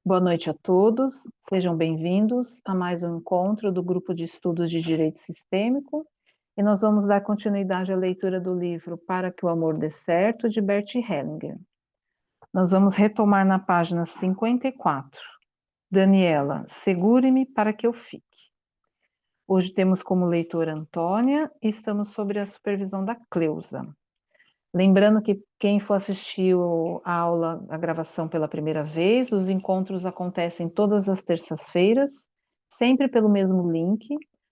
Boa noite a todos, sejam bem-vindos a mais um encontro do Grupo de Estudos de Direito Sistêmico, e nós vamos dar continuidade à leitura do livro Para que o Amor Dê Certo, de Bert Hellinger. Nós vamos retomar na página 54. Daniela, segure-me para que eu fique. Hoje temos como leitora Antônia e estamos sob a supervisão da Cleusa. Lembrando que quem for assistir a aula, a gravação pela primeira vez, os encontros acontecem todas as terças-feiras, sempre pelo mesmo link,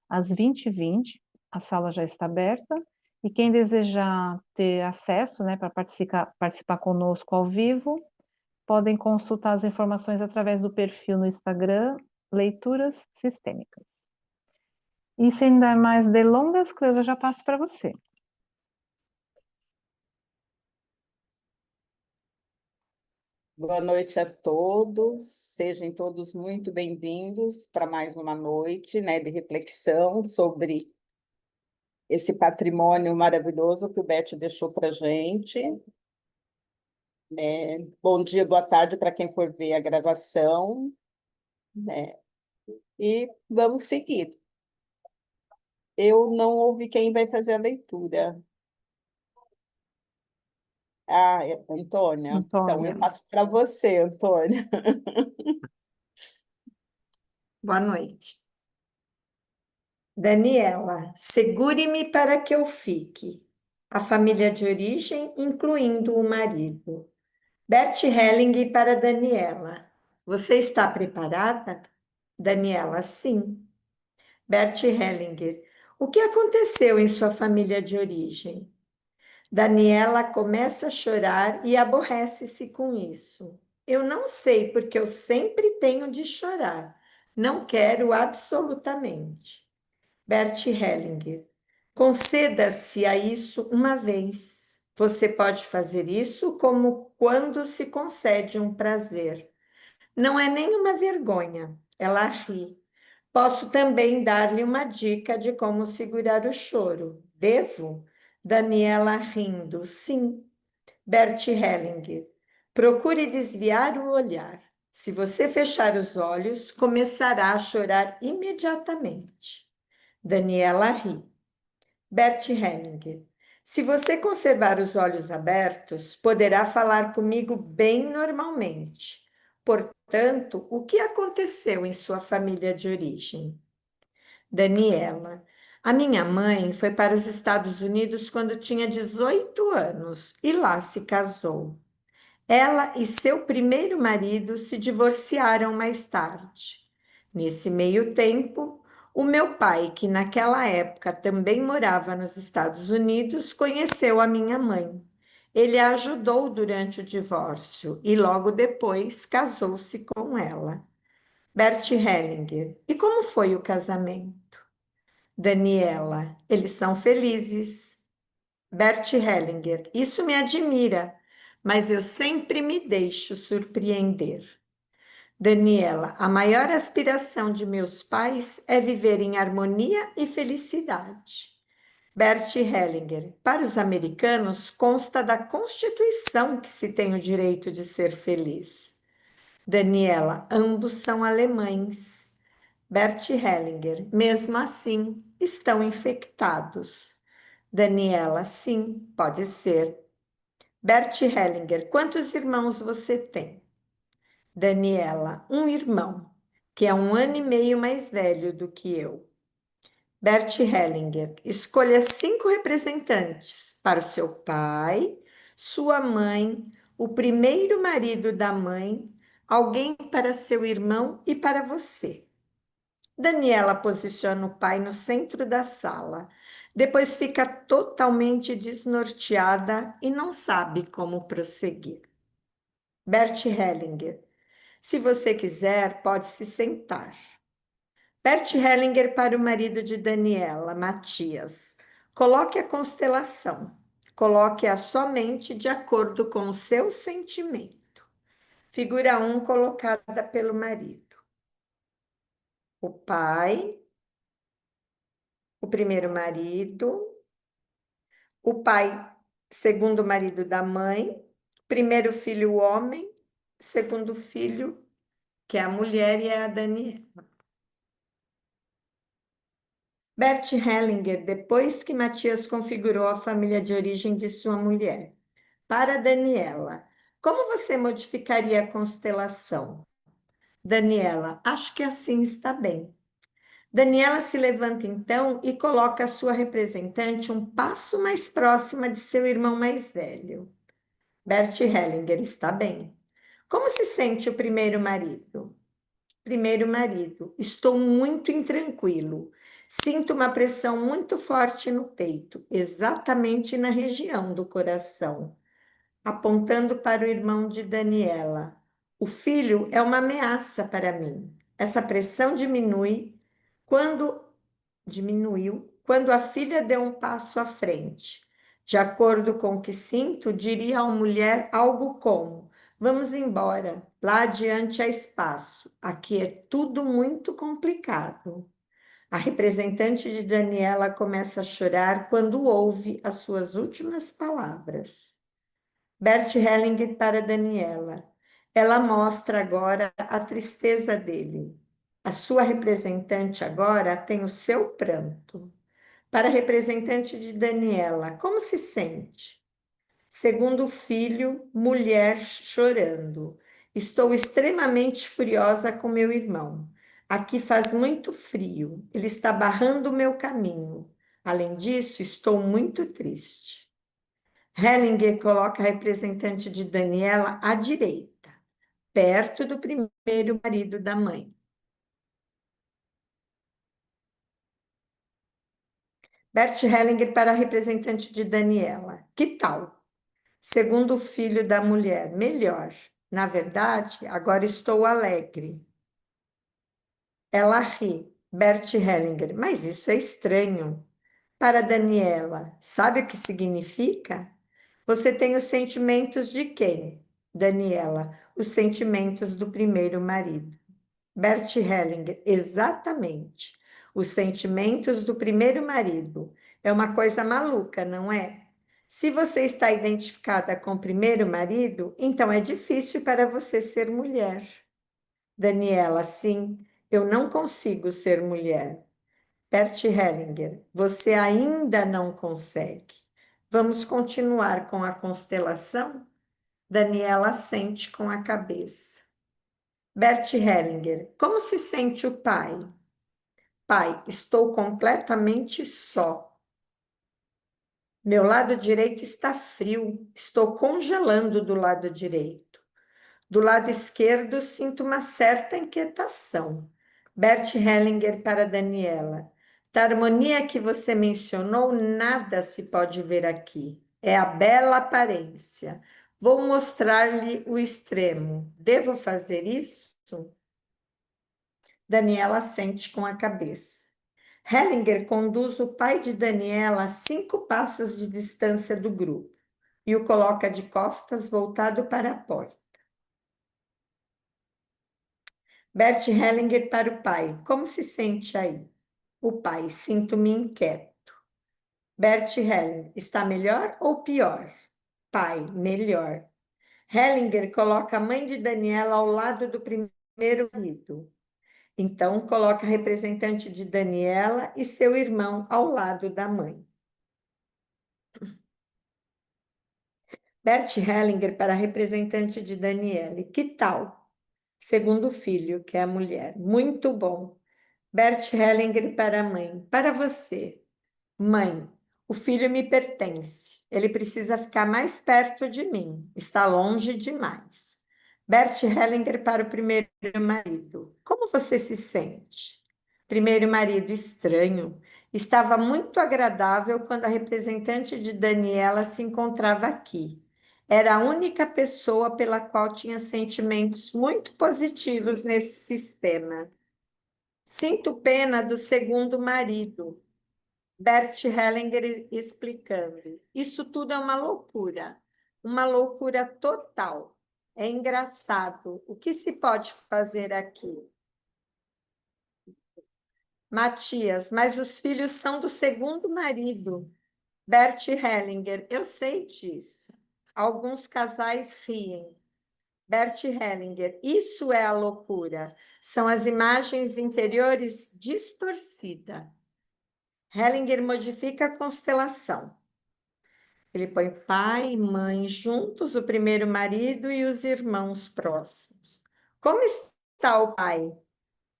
às 20h20, a sala já está aberta, e quem desejar ter acesso, né, para participar conosco ao vivo, podem consultar as informações através do perfil no Instagram, Leituras Sistêmicas. E sem dar mais delongas, Cleusa, eu já passo para você. Boa noite a todos, sejam todos muito bem-vindos para mais uma noite, né, de reflexão sobre esse patrimônio maravilhoso que o Bert deixou para a gente. Bom dia, boa tarde para quem for ver a gravação, né, e vamos seguir. Eu não ouvi quem vai fazer a leitura. Ah, é Antônia. Então Antônia. eu passo para você, Antônia. Boa noite. Daniela, segure-me para que eu fique. A família de origem, incluindo o marido. Bert Helling para Daniela. Você está preparada? Daniela, sim. Bert Hellinger. O que aconteceu em sua família de origem? Daniela começa a chorar e aborrece-se com isso. Eu não sei porque eu sempre tenho de chorar. Não quero absolutamente. Bert Hellinger. Conceda-se a isso uma vez. Você pode fazer isso como quando se concede um prazer. Não é nenhuma vergonha. Ela ri. Posso também dar-lhe uma dica de como segurar o choro. Devo? Daniela rindo. Sim. Bert Hellinger. Procure desviar o olhar. Se você fechar os olhos, começará a chorar imediatamente. Daniela ri. Bert Hellinger. Se você conservar os olhos abertos, poderá falar comigo bem normalmente. Portanto, o que aconteceu em sua família de origem? Daniela. A minha mãe foi para os Estados Unidos quando tinha 18 anos e lá se casou. Ela e seu primeiro marido se divorciaram mais tarde. Nesse meio tempo, o meu pai, que naquela época também morava nos Estados Unidos, conheceu a minha mãe. Ele a ajudou durante o divórcio e logo depois casou-se com ela. Bert Hellinger. E como foi o casamento? Daniela. Eles são felizes. Bert Hellinger. Isso me admira, mas eu sempre me deixo surpreender. Daniela, a maior aspiração de meus pais é viver em harmonia e felicidade. Bert Hellinger, para os americanos, consta da Constituição que se tem o direito de ser feliz. Daniela, ambos são alemães. Bert Hellinger, mesmo assim, estão infectados. Daniela, sim, pode ser. Bert Hellinger, quantos irmãos você tem? Daniela, um irmão, que é 1 ano e meio mais velho do que eu. Bert Hellinger, escolha 5 representantes para o seu pai, sua mãe, o primeiro marido da mãe, alguém para seu irmão e para você. Daniela posiciona o pai no centro da sala. Depois fica totalmente desnorteada e não sabe como prosseguir. Bert Hellinger. Se você quiser, pode se sentar. Bert Hellinger para o marido de Daniela, Matias. Coloque a constelação. Coloque-a somente de acordo com o seu sentimento. Figura 1 colocada pelo marido. O pai, o primeiro marido, o pai, segundo marido da mãe, primeiro filho homem, segundo filho que é a mulher, e é a Daniela. Bert Hellinger, depois que Matias configurou a família de origem de sua mulher. Para Daniela, como você modificaria a constelação? Daniela, acho que assim está bem. Daniela se levanta então e coloca a sua representante um passo mais próxima de seu irmão mais velho. Bert Hellinger, está bem. Como se sente o primeiro marido? Primeiro marido, estou muito intranquilo. Sinto uma pressão muito forte no peito, exatamente na região do coração, apontando para o irmão de Daniela. O filho é uma ameaça para mim. Essa pressão quando diminuiu quando a filha deu um passo à frente. De acordo com o que sinto, diria à mulher algo como: vamos embora, lá adiante há espaço, aqui é tudo muito complicado. A representante de Daniela começa a chorar quando ouve as suas últimas palavras. Bert Hellinger para Daniela. Ela mostra agora a tristeza dele. A sua representante agora tem o seu pranto. Para a representante de Daniela, como se sente? Segundo filho, mulher chorando. Estou extremamente furiosa com meu irmão. Aqui faz muito frio. Ele está barrando o meu caminho. Além disso, estou muito triste. Hellinger coloca a representante de Daniela à direita, perto do primeiro marido da mãe. Bert Hellinger para a representante de Daniela. Que tal? Segundo filho da mulher, melhor. Na verdade, agora estou alegre. Ela ri. Bert Hellinger, mas isso é estranho. Para Daniela, sabe o que significa? Você tem os sentimentos de quem? Daniela, os sentimentos do primeiro marido. Bert Hellinger, exatamente. Os sentimentos do primeiro marido. É uma coisa maluca, não é? Se você está identificada com o primeiro marido, então é difícil para você ser mulher. Daniela, sim, eu não consigo ser mulher. Bert Hellinger, você ainda não consegue. Vamos continuar com a constelação? Daniela assente com a cabeça. Bert Hellinger, como se sente o pai? Pai, estou completamente só. Meu lado direito está frio, estou congelando do lado direito. Do lado esquerdo, sinto uma certa inquietação. Bert Hellinger para Daniela. Da harmonia que você mencionou, nada se pode ver aqui. É a bela aparência. Vou mostrar-lhe o extremo. Devo fazer isso? Daniela assente com a cabeça. Hellinger conduz o pai de Daniela a 5 passos de distância do grupo e o coloca de costas voltado para a porta. Bert Hellinger para o pai. Como se sente aí? O pai. Sinto-me inquieto. Bert Hellinger. Está melhor ou pior? Pai. Melhor. Hellinger coloca a mãe de Daniela ao lado do primeiro marido. Então, coloca a representante de Daniela e seu irmão ao lado da mãe. Bert Hellinger para a representante de Daniela. Que tal? Segundo filho, que é a mulher. Muito bom. Bert Hellinger para a mãe. Para você. Mãe, o filho me pertence. Ele precisa ficar mais perto de mim. Está longe demais. Bert Hellinger para o primeiro marido. Como você se sente? Primeiro marido, estranho. Estava muito agradável quando a representante de Daniela se encontrava aqui. Era a única pessoa pela qual tinha sentimentos muito positivos nesse sistema. Sinto pena do segundo marido. Bert Hellinger explicando. Isso tudo é uma loucura total. É engraçado. O que se pode fazer aqui? Matias, mas os filhos são do segundo marido. Bert Hellinger, eu sei disso. Alguns casais riem. Bert Hellinger, isso é a loucura. São as imagens interiores distorcidas. Hellinger modifica a constelação. Ele põe pai e mãe juntos, o primeiro marido e os irmãos próximos. Como está o pai?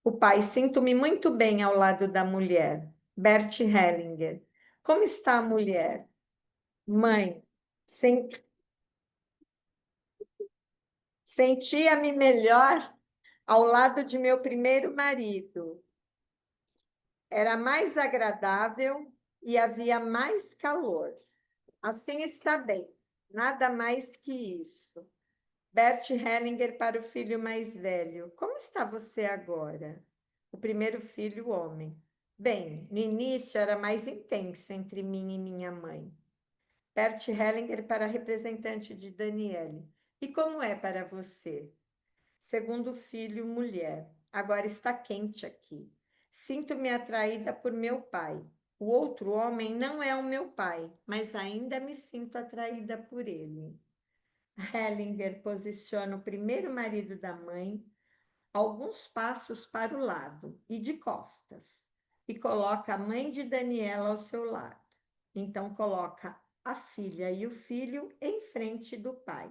O pai, sinto-me muito bem ao lado da mulher. Bert Hellinger. Como está a mulher? Mãe, sentia-me melhor ao lado de meu primeiro marido. Era mais agradável e havia mais calor. Assim está bem, nada mais que isso. Bert Hellinger para o filho mais velho. Como está você agora? O primeiro filho, homem. Bem, no início era mais intenso entre mim e minha mãe. Bert Hellinger para a representante de Daniele. E como é para você? Segundo filho, mulher. Agora está quente aqui. Sinto-me atraída por meu pai. O outro homem não é o meu pai, mas ainda me sinto atraída por ele. Hellinger posiciona o primeiro marido da mãe alguns passos para o lado e de costas, e coloca a mãe de Daniela ao seu lado. Então coloca a filha e o filho em frente do pai.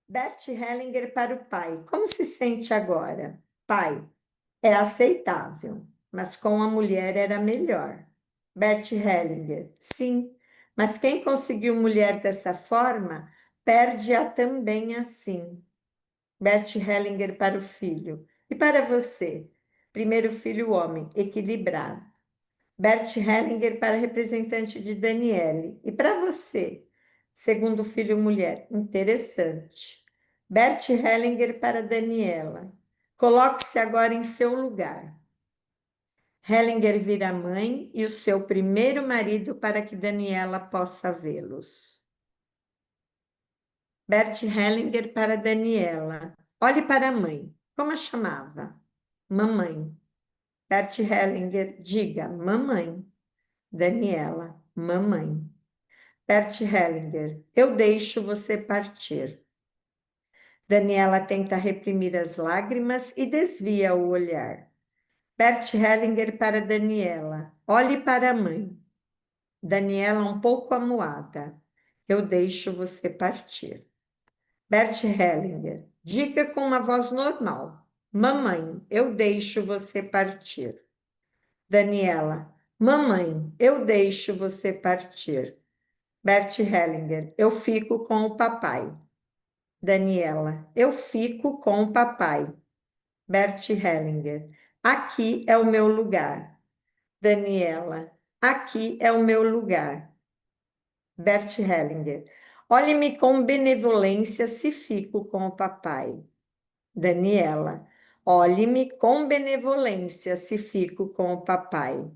Bert Hellinger para o pai. Como se sente agora? Pai, é aceitável, mas com a mulher era melhor. Bert Hellinger. Sim, mas quem conseguiu mulher dessa forma, perde-a também assim. Bert Hellinger para o filho. E para você? Primeiro filho homem, equilibrado. Bert Hellinger para representante de Daniele. E para você? Segundo filho mulher, interessante. Bert Hellinger para Daniela. Coloque-se agora em seu lugar. Hellinger vira mãe e o seu primeiro marido para que Daniela possa vê-los. Bert Hellinger para Daniela. Olhe para a mãe. Como a chamava? Mamãe. Bert Hellinger, diga, mamãe. Daniela, mamãe. Bert Hellinger, eu deixo você partir. Daniela tenta reprimir as lágrimas e desvia o olhar. Bert Hellinger para Daniela, olhe para a mãe. Daniela um pouco amuada, eu deixo você partir. Bert Hellinger, diga com uma voz normal. Mamãe, eu deixo você partir. Daniela, mamãe, eu deixo você partir. Bert Hellinger, eu fico com o papai. Daniela, eu fico com o papai. Bert Hellinger, aqui é o meu lugar. Daniela, aqui é o meu lugar. Bert Hellinger, olhe-me com benevolência se fico com o papai. Daniela, olhe-me com benevolência se fico com o papai.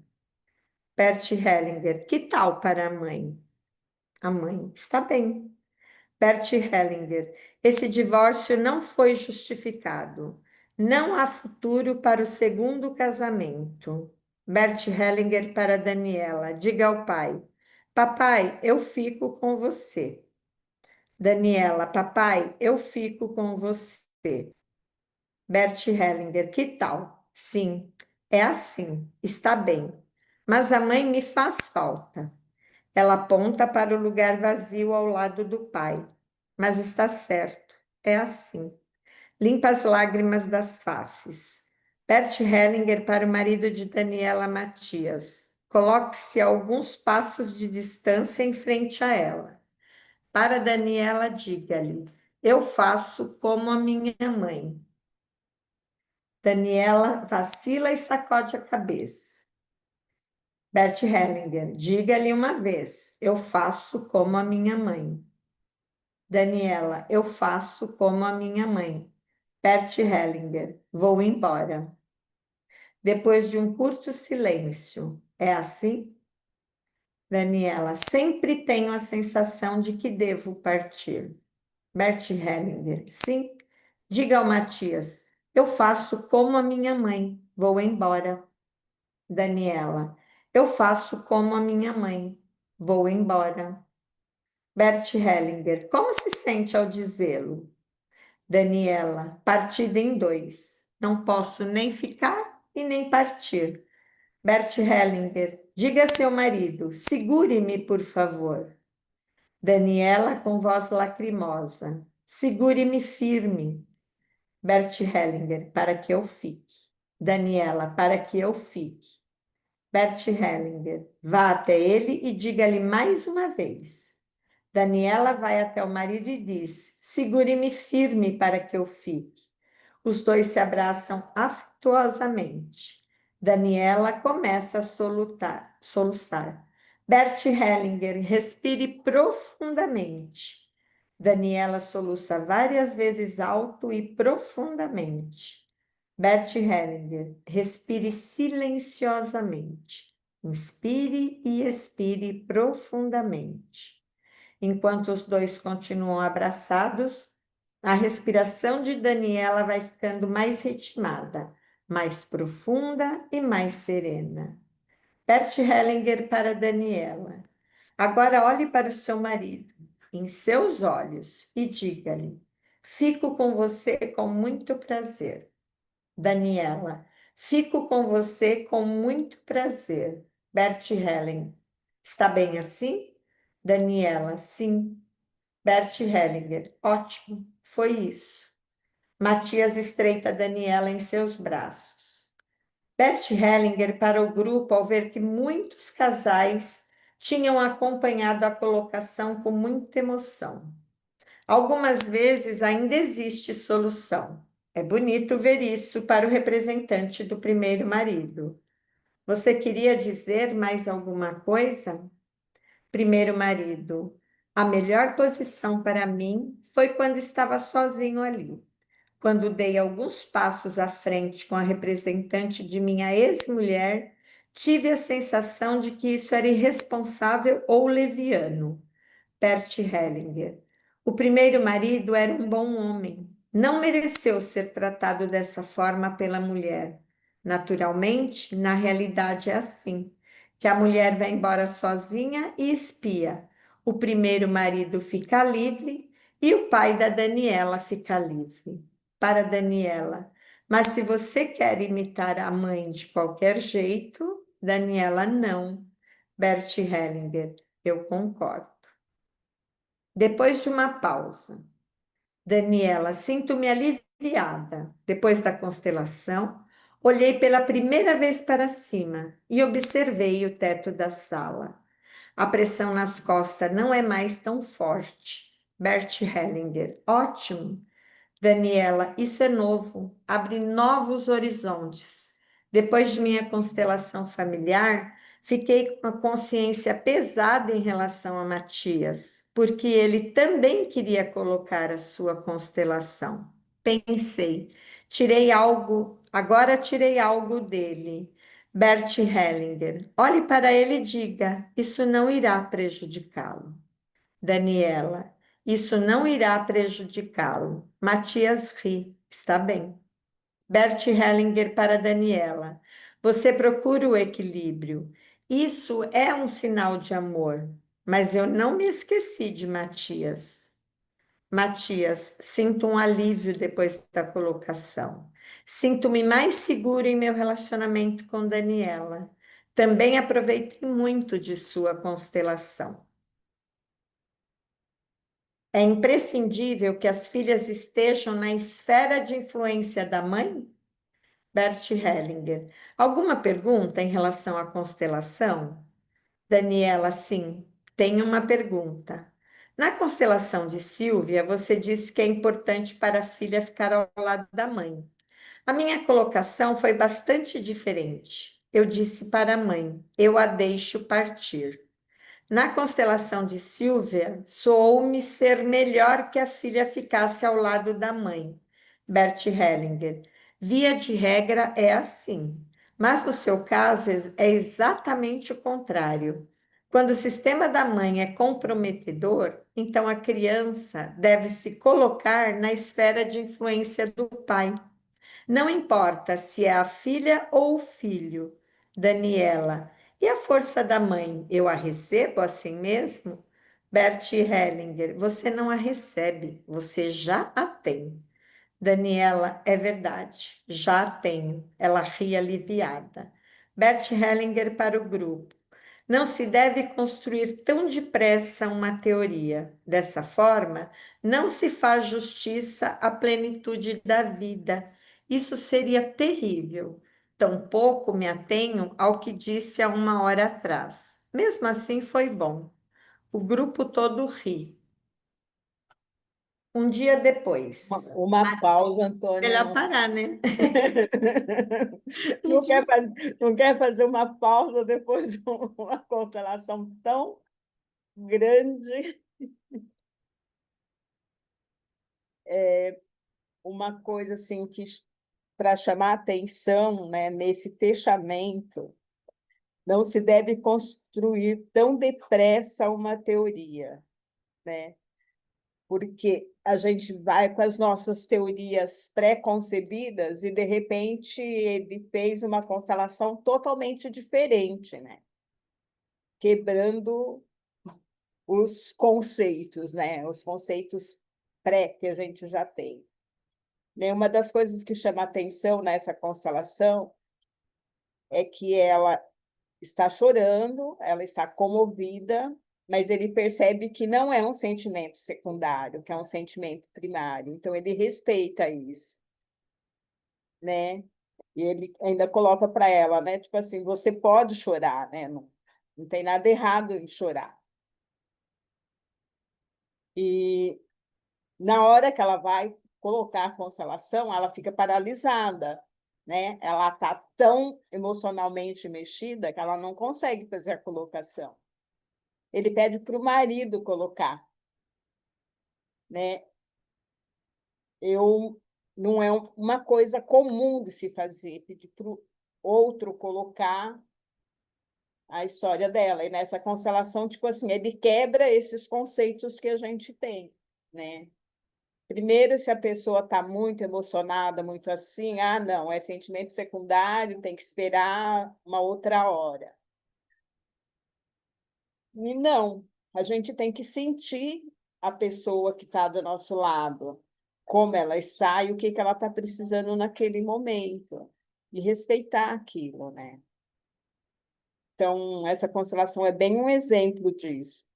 Bert Hellinger, que tal para a mãe? A mãe, está bem. Bert Hellinger, esse divórcio não foi justificado. Não há futuro para o segundo casamento. Bert Hellinger para Daniela, diga ao pai: papai, eu fico com você. Daniela, papai, eu fico com você. Bert Hellinger, que tal? Sim, é assim, está bem. Mas a mãe me faz falta. Ela aponta para o lugar vazio ao lado do pai. Mas está certo, é assim. Limpa as lágrimas das faces. Bert Hellinger para o marido de Daniela Matias. Coloque-se a alguns passos de distância em frente a ela. Para Daniela, diga-lhe: eu faço como a minha mãe. Daniela vacila e sacode a cabeça. Bert Hellinger, diga-lhe uma vez: eu faço como a minha mãe. Daniela, eu faço como a minha mãe. Bert Hellinger, vou embora. Depois de um curto silêncio, é assim? Daniela, sempre tenho a sensação de que devo partir. Bert Hellinger, sim. Diga ao Matias, eu faço como a minha mãe, vou embora. Daniela, eu faço como a minha mãe, vou embora. Bert Hellinger, como se sente ao dizê-lo? Daniela, partida em dois. Não posso nem ficar e nem partir. Bert Hellinger, diga a seu marido, segure-me, por favor. Daniela, com voz lacrimosa, segure-me firme. Bert Hellinger, para que eu fique. Daniela, para que eu fique. Bert Hellinger, vá até ele e diga-lhe mais uma vez. Daniela vai até o marido e diz: segure-me firme para que eu fique. Os dois se abraçam afetuosamente. Daniela começa a soluçar. Bert Hellinger, respire profundamente. Daniela soluça várias vezes alto e profundamente. Bert Hellinger, respire silenciosamente. Inspire e expire profundamente. Enquanto os dois continuam abraçados, a respiração de Daniela vai ficando mais ritmada, mais profunda e mais serena. Bert Hellinger para Daniela. Agora olhe para o seu marido, em seus olhos, e diga-lhe: fico com você com muito prazer. Daniela, fico com você com muito prazer. Bert Hellinger, está bem assim? Daniela, sim. Bert Hellinger, ótimo, foi isso. Matias estreita Daniela em seus braços. Bert Hellinger para o grupo ao ver que muitos casais tinham acompanhado a colocação com muita emoção. Algumas vezes ainda existe solução. É bonito ver isso para o representante do primeiro marido. Você queria dizer mais alguma coisa? Primeiro marido, a melhor posição para mim foi quando estava sozinho ali. Quando dei alguns passos à frente com a representante de minha ex-mulher, tive a sensação de que isso era irresponsável ou leviano. Bert Hellinger. O primeiro marido era um bom homem. Não mereceu ser tratado dessa forma pela mulher. Naturalmente, na realidade é assim, que a mulher vai embora sozinha e espia. O primeiro marido fica livre e o pai da Daniela fica livre. Para Daniela, mas se você quer imitar a mãe de qualquer jeito, Daniela, não. Bert Hellinger, eu concordo. Depois de uma pausa, Daniela, sinto-me aliviada. Depois da constelação, olhei pela primeira vez para cima e observei o teto da sala. A pressão nas costas não é mais tão forte. Bert Hellinger, ótimo. Daniela, isso é novo, abre novos horizontes. Depois de minha constelação familiar, fiquei com a consciência pesada em relação a Matias, porque ele também queria colocar a sua constelação. Pensei, agora tirei algo dele. Bert Hellinger, olhe para ele e diga: isso não irá prejudicá-lo. Daniela, isso não irá prejudicá-lo. Matias ri, está bem. Bert Hellinger para Daniela, você procura o equilíbrio. Isso é um sinal de amor, mas eu não me esqueci de Matias. Matias, sinto um alívio depois da colocação. Sinto-me mais seguro em meu relacionamento com Daniela. Também aproveitei muito de sua constelação. É imprescindível que as filhas estejam na esfera de influência da mãe? Bert Hellinger. Alguma pergunta em relação à constelação? Daniela, sim, tenho uma pergunta. Na constelação de Silvia, você disse que é importante para a filha ficar ao lado da mãe. A minha colocação foi bastante diferente. Eu disse para a mãe: eu a deixo partir. Na constelação de Silvia, soou-me ser melhor que a filha ficasse ao lado da mãe. Bert Hellinger. Via de regra é assim, mas no seu caso é exatamente o contrário. Quando o sistema da mãe é comprometedor, então a criança deve se colocar na esfera de influência do pai. Não importa se é a filha ou o filho. Daniela. E a força da mãe, eu a recebo assim mesmo? Bert Hellinger, você não a recebe, você já a tem. Daniela, é verdade, já a tenho. Ela ri aliviada. Bert Hellinger para o grupo. Não se deve construir tão depressa uma teoria. Dessa forma, não se faz justiça à plenitude da vida. Isso seria terrível. Tampouco me atenho ao que disse há uma hora atrás. Mesmo assim, foi bom. O grupo todo ri. Um dia depois. Uma pausa, Antônia, Melhor não. parar, né? Não quer fazer uma pausa depois de uma constelação tão grande. Uma coisa assim que para chamar atenção, né, nesse fechamento, não se deve construir tão depressa uma teoria, né? Porque a gente vai com as nossas teorias pré-concebidas e, de repente, ele fez uma constelação totalmente diferente, né? Quebrando os conceitos, né? Os conceitos pré que a gente já tem. Né? Uma das coisas que chama atenção nessa constelação é que ela está chorando, ela está comovida, mas ele percebe que não é um sentimento secundário, que é um sentimento primário. Então, ele respeita isso, né? E ele ainda coloca para ela, né? Tipo assim, você pode chorar, né? Não tem nada errado em chorar. E na hora que ela vai colocar a constelação, ela fica paralisada, né? Ela está tão emocionalmente mexida que ela não consegue fazer a colocação. Ele pede para o marido colocar, né? Não é uma coisa comum de se fazer, pedir para o outro colocar a história dela. E nessa constelação, tipo assim, ele quebra esses conceitos que a gente tem, né? Primeiro, se a pessoa está muito emocionada, muito assim, não, é sentimento secundário, tem que esperar uma outra hora. E não, a gente tem que sentir a pessoa que está do nosso lado, como ela está e o que ela está precisando naquele momento, e respeitar aquilo, né? Então, essa constelação é bem um exemplo disso,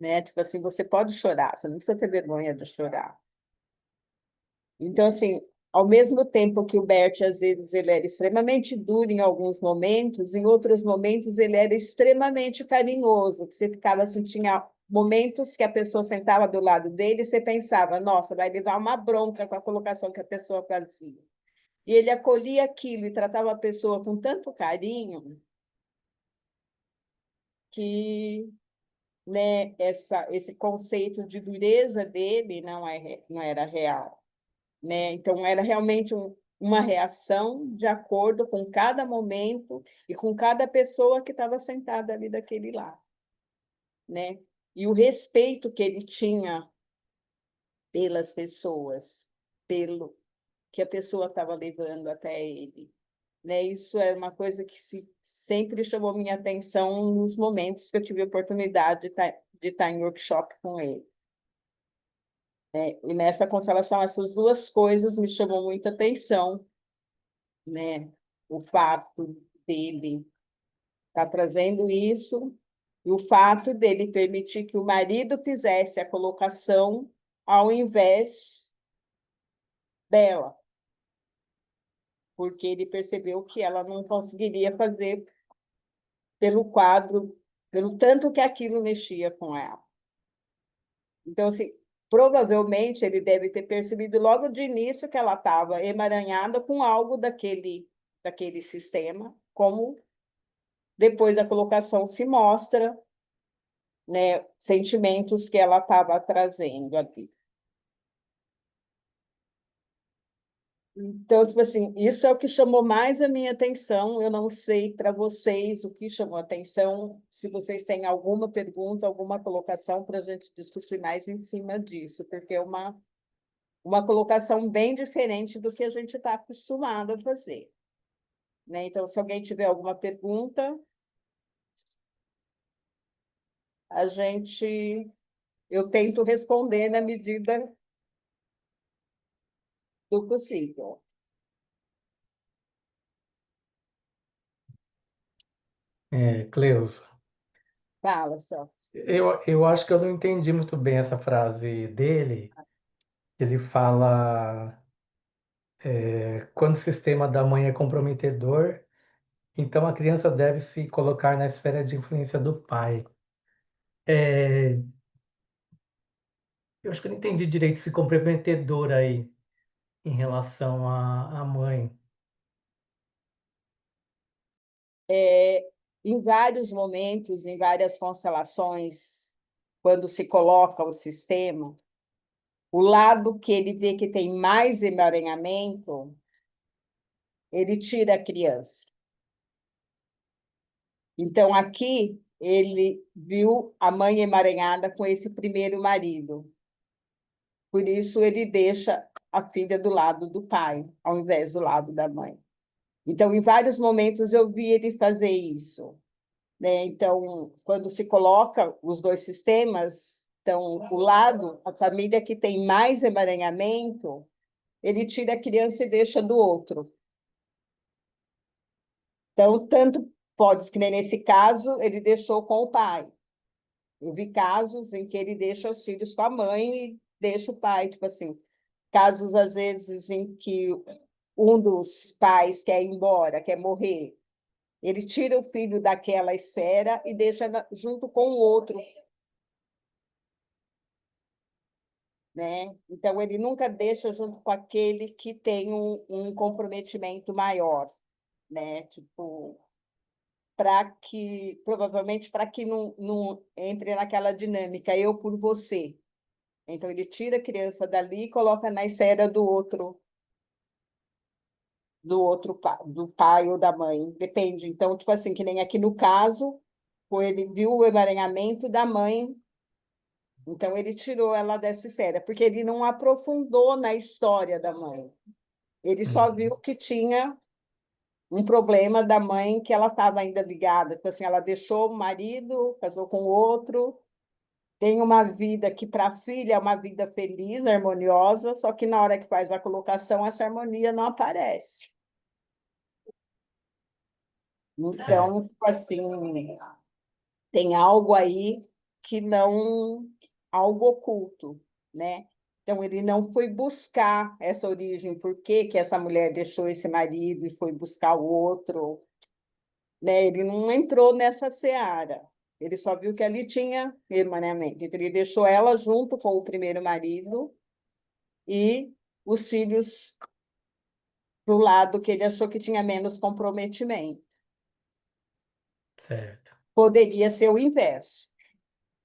né? Tipo assim, você pode chorar, você não precisa ter vergonha de chorar. Então, assim, ao mesmo tempo que o Bert, às vezes, ele era extremamente duro em alguns momentos, em outros momentos ele era extremamente carinhoso, que você ficava assim, tinha momentos que a pessoa sentava do lado dele e você pensava, nossa, vai levar uma bronca com a colocação que a pessoa fazia. E ele acolhia aquilo e tratava a pessoa com tanto carinho que, né, esse conceito de dureza dele não era real, né? Então, era realmente uma reação de acordo com cada momento e com cada pessoa que estava sentada ali daquele lado, né? E o respeito que ele tinha pelas pessoas, pelo que a pessoa estava levando até ele, né? Isso é uma coisa que sempre chamou minha atenção nos momentos que eu tive a oportunidade de estar em workshop com ele. E nessa constelação, essas duas coisas me chamam muita atenção, né? O fato dele estar trazendo isso e o fato dele permitir que o marido fizesse a colocação ao invés dela, porque ele percebeu que ela não conseguiria fazer pelo quadro, pelo tanto que aquilo mexia com ela. Então, assim, provavelmente ele deve ter percebido logo de início que ela estava emaranhada com algo daquele sistema, como depois da colocação se mostra, né, sentimentos que ela estava trazendo ali. Então, tipo assim, isso é o que chamou mais a minha atenção. Eu não sei para vocês o que chamou a atenção, se vocês têm alguma pergunta, alguma colocação para a gente discutir mais em cima disso, porque é uma colocação bem diferente do que a gente está acostumado a fazer, né? Então, se alguém tiver alguma pergunta, eu tento responder na medida do possível. Cleusa, Fala, só. eu acho que eu não entendi muito bem essa frase dele. Ele fala, quando o sistema da mãe é comprometedor, então a criança deve se colocar na esfera de influência do pai. É, eu acho que eu não entendi direito esse comprometedor aí em relação à mãe. Em vários momentos, em várias constelações, quando se coloca o sistema, o lado que ele vê que tem mais emaranhamento, ele tira a criança. Então, aqui, ele viu a mãe emaranhada com esse primeiro marido. Por isso, ele deixa a filha do lado do pai, ao invés do lado da mãe. Então, em vários momentos, eu vi ele fazer isso, né? Então, quando se coloca os dois sistemas, então, o lado, a família que tem mais emaranhamento, ele tira a criança e deixa do outro. Então, tanto pode, que nem nesse caso, ele deixou com o pai. Eu vi casos em que ele deixa os filhos com a mãe e deixa o pai, tipo assim, casos, às vezes, em que um dos pais quer ir embora, quer morrer, ele tira o filho daquela esfera e deixa junto com o outro, né? Então, ele nunca deixa junto com aquele que tem um comprometimento maior, né? Tipo, provavelmente, para que não entre naquela dinâmica, eu por você. Então, ele tira a criança dali e coloca na esfera do pai ou da mãe, depende. Então, tipo assim, que nem aqui no caso, ele viu o emaranhamento da mãe, então ele tirou ela dessa esfera, porque ele não aprofundou na história da mãe. Ele só viu que tinha um problema da mãe, que ela estava ainda ligada. Tipo assim, ela deixou o marido, casou com outro, tem uma vida que para a filha é uma vida feliz, harmoniosa, só que na hora que faz a colocação, essa harmonia não aparece. Então, tipo assim, tem algo aí que não, algo oculto, né? Então, ele não foi buscar essa origem, por que que essa mulher deixou esse marido e foi buscar o outro, né? Ele não entrou nessa seara. Ele só viu que ali tinha emaranhamento. Então, ele deixou ela junto com o primeiro marido e os filhos do lado que ele achou que tinha menos comprometimento. Certo. Poderia ser o inverso,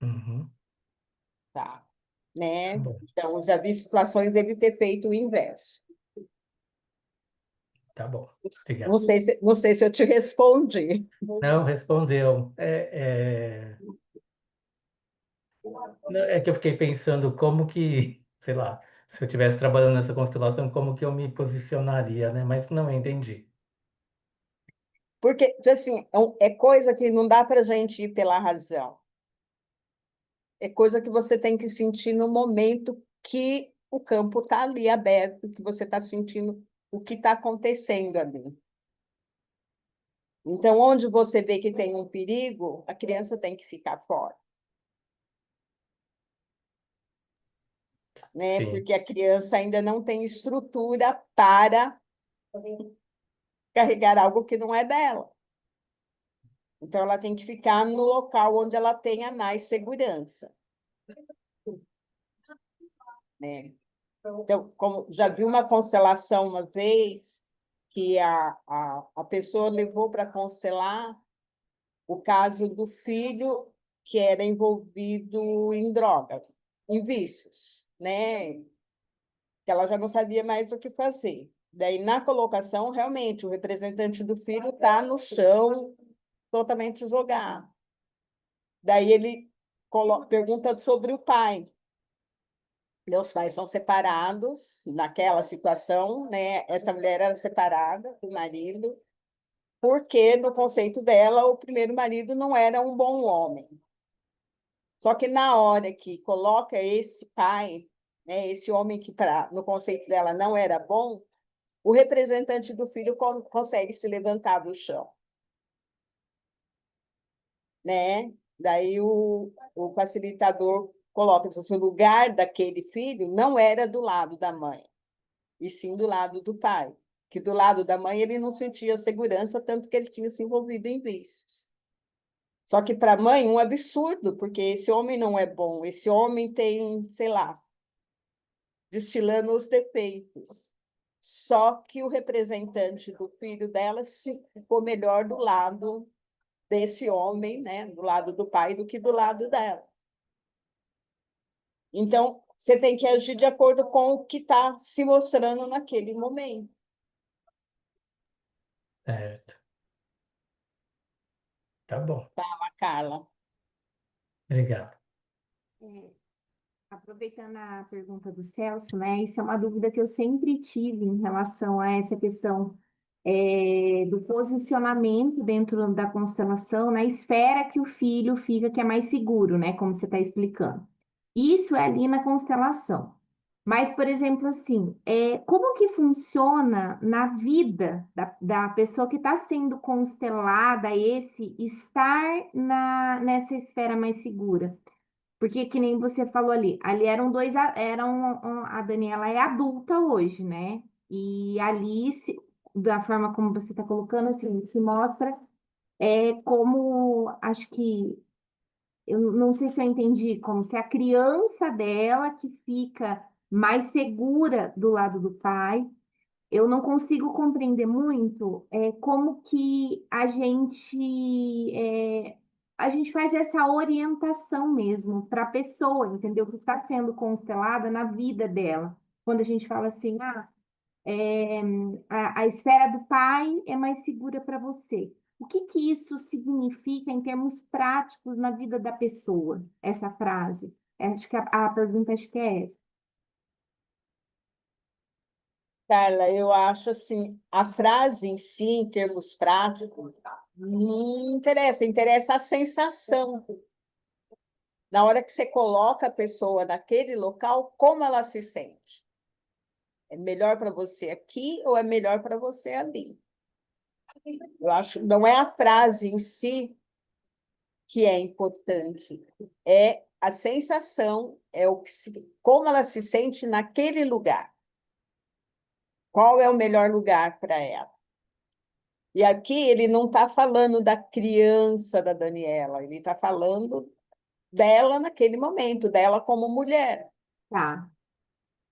Uhum. tá? Tá Né? bom. Então, já vi situações dele ter feito o inverso. Tá bom. Não Obrigado. sei não sei se eu te respondi. Não, respondeu. Não, é que eu fiquei pensando como que, sei lá, se eu estivesse trabalhando nessa constelação, como que eu me posicionaria, né? Mas não entendi. Porque, assim, é coisa que não dá para a gente ir pela razão. É coisa que você tem que sentir no momento que o campo está ali aberto, que você está sentindo o que está acontecendo ali. Então, onde você vê que tem um perigo, a criança tem que ficar fora, né? Sim, Porque a criança ainda não tem estrutura para carregar algo que não é dela. Então, ela tem que ficar no local onde ela tenha mais segurança, né? Então, como já vi uma constelação uma vez, que a pessoa levou para constelar o caso do filho que era envolvido em droga, em vícios, né? Que ela já não sabia mais o que fazer. Daí, na colocação, realmente, o representante do filho está no chão, totalmente jogado. Daí ele pergunta sobre o pai. Meus pais são separados naquela situação, né? Essa mulher era separada do marido, porque, no conceito dela, o primeiro marido não era um bom homem. Só que na hora que coloca esse pai, né, esse homem que no conceito dela não era bom, o representante do filho consegue se levantar do chão, né? Daí o facilitador coloca assim, o lugar daquele filho não era do lado da mãe, e sim do lado do pai. Que do lado da mãe ele não sentia segurança, tanto que ele tinha se envolvido em vícios. Só que para a mãe, um absurdo, porque esse homem não é bom, esse homem tem, sei lá, destilando os defeitos. Só que o representante do filho dela ficou melhor do lado desse homem, né, do lado do pai, do que do lado dela. Então, você tem que agir de acordo com o que está se mostrando naquele momento. Certo. Tá bom. Fala, Carla. Obrigado. Aproveitando a pergunta do Celso, né? Isso é uma dúvida que eu sempre tive em relação a essa questão do posicionamento dentro da constelação, na esfera que o filho fica, que é mais seguro, né? Como você está explicando. Isso é ali na constelação. Mas, por exemplo, assim, como que funciona na vida da pessoa que está sendo constelada esse estar nessa esfera mais segura? Porque que nem você falou ali eram dois, a Daniela é adulta hoje, né? E ali, da forma como você está colocando, assim, se mostra como, acho que, eu não sei se eu entendi, como se a criança dela que fica mais segura do lado do pai. Eu não consigo compreender muito como que a gente faz essa orientação mesmo para a pessoa, entendeu? Que está sendo constelada na vida dela. Quando a gente fala assim, é, a esfera do pai é mais segura para você. O que que isso significa em termos práticos na vida da pessoa, essa frase? Acho que a pergunta acho que é essa. Carla, eu acho assim, a frase em si, em termos práticos, não interessa, interessa a sensação. Na hora que você coloca a pessoa naquele local, como ela se sente? É melhor para você aqui ou é melhor para você ali? Eu acho que não é a frase em si que é importante, é a sensação, como ela se sente naquele lugar. Qual é o melhor lugar para ela? E aqui ele não está falando da criança da Daniela, ele está falando dela naquele momento, dela como mulher, Tá.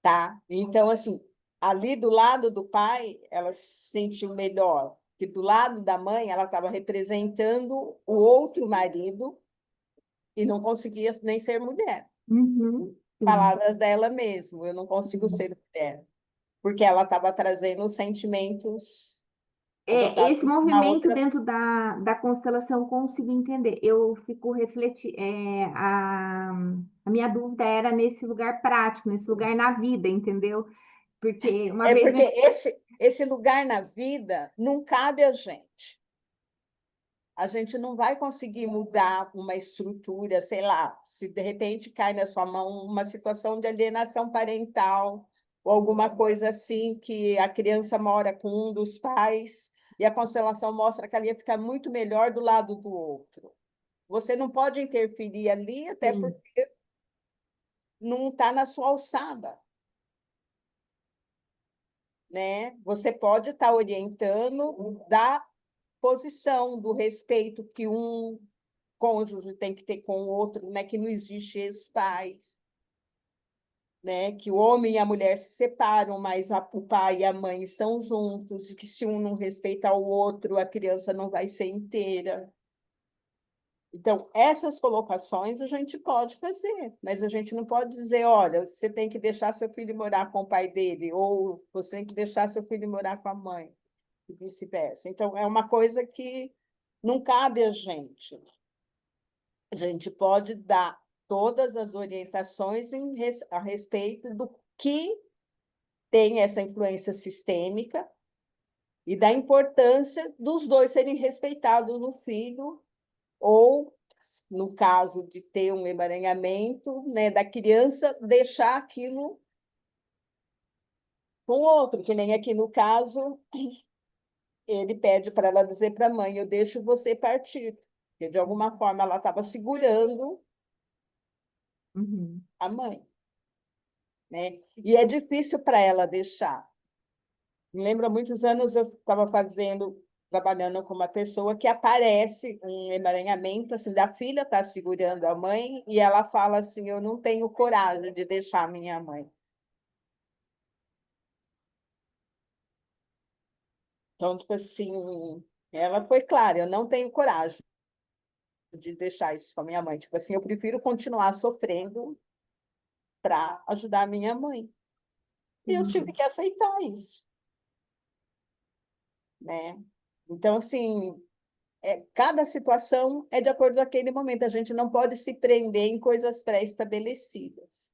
tá? Então, assim, ali do lado do pai, ela se sentiu melhor, que do lado da mãe, ela estava representando o outro marido e não conseguia nem ser mulher. Uhum. Sim. Palavras dela mesmo, eu não consigo ser mulher, porque ela estava trazendo os sentimentos Esse adotados na movimento outra. dentro da constelação eu consigo entender. Eu fico refletindo. A minha dúvida era nesse lugar prático, nesse lugar na vida, entendeu? Porque uma É vez porque esse lugar na vida não cabe a gente. A gente não vai conseguir mudar uma estrutura, sei lá, se de repente cai na sua mão uma situação de alienação parental ou alguma coisa assim, que a criança mora com um dos pais e a constelação mostra que ela ia ficar muito melhor do lado do outro. Você não pode interferir ali, até Sim. porque não está na sua alçada, né? Você pode estar orientando da posição, do respeito que um cônjuge tem que ter com o outro, né? Que não existe ex-pais, né? Que o homem e a mulher se separam, mas o pai e a mãe estão juntos, e que se um não respeitar o outro, a criança não vai ser inteira. Então, essas colocações a gente pode fazer, mas a gente não pode dizer, olha, você tem que deixar seu filho morar com o pai dele, ou você tem que deixar seu filho morar com a mãe, e vice-versa. Então, é uma coisa que não cabe a gente. A gente pode dar todas as orientações a respeito do que tem essa influência sistêmica e da importância dos dois serem respeitados no filho ou no caso de ter um emaranhamento, né, da criança deixar aquilo com outro, que nem aqui no caso, ele pede para ela dizer para a mãe, eu deixo você partir, porque de alguma forma ela estava segurando Uhum. a mãe, né? E é difícil para ela deixar. Me lembro, há muitos anos eu estava trabalhando com uma pessoa que aparece um emaranhamento, assim, da filha está segurando a mãe e ela fala assim, eu não tenho coragem de deixar minha mãe. Então, tipo assim, ela foi clara, eu não tenho coragem de deixar isso com a minha mãe. Tipo assim, eu prefiro continuar sofrendo para ajudar a minha mãe. E eu tive Entendi. que aceitar isso, né? Então, assim, cada situação é de acordo com aquele momento. A gente não pode se prender em coisas pré-estabelecidas,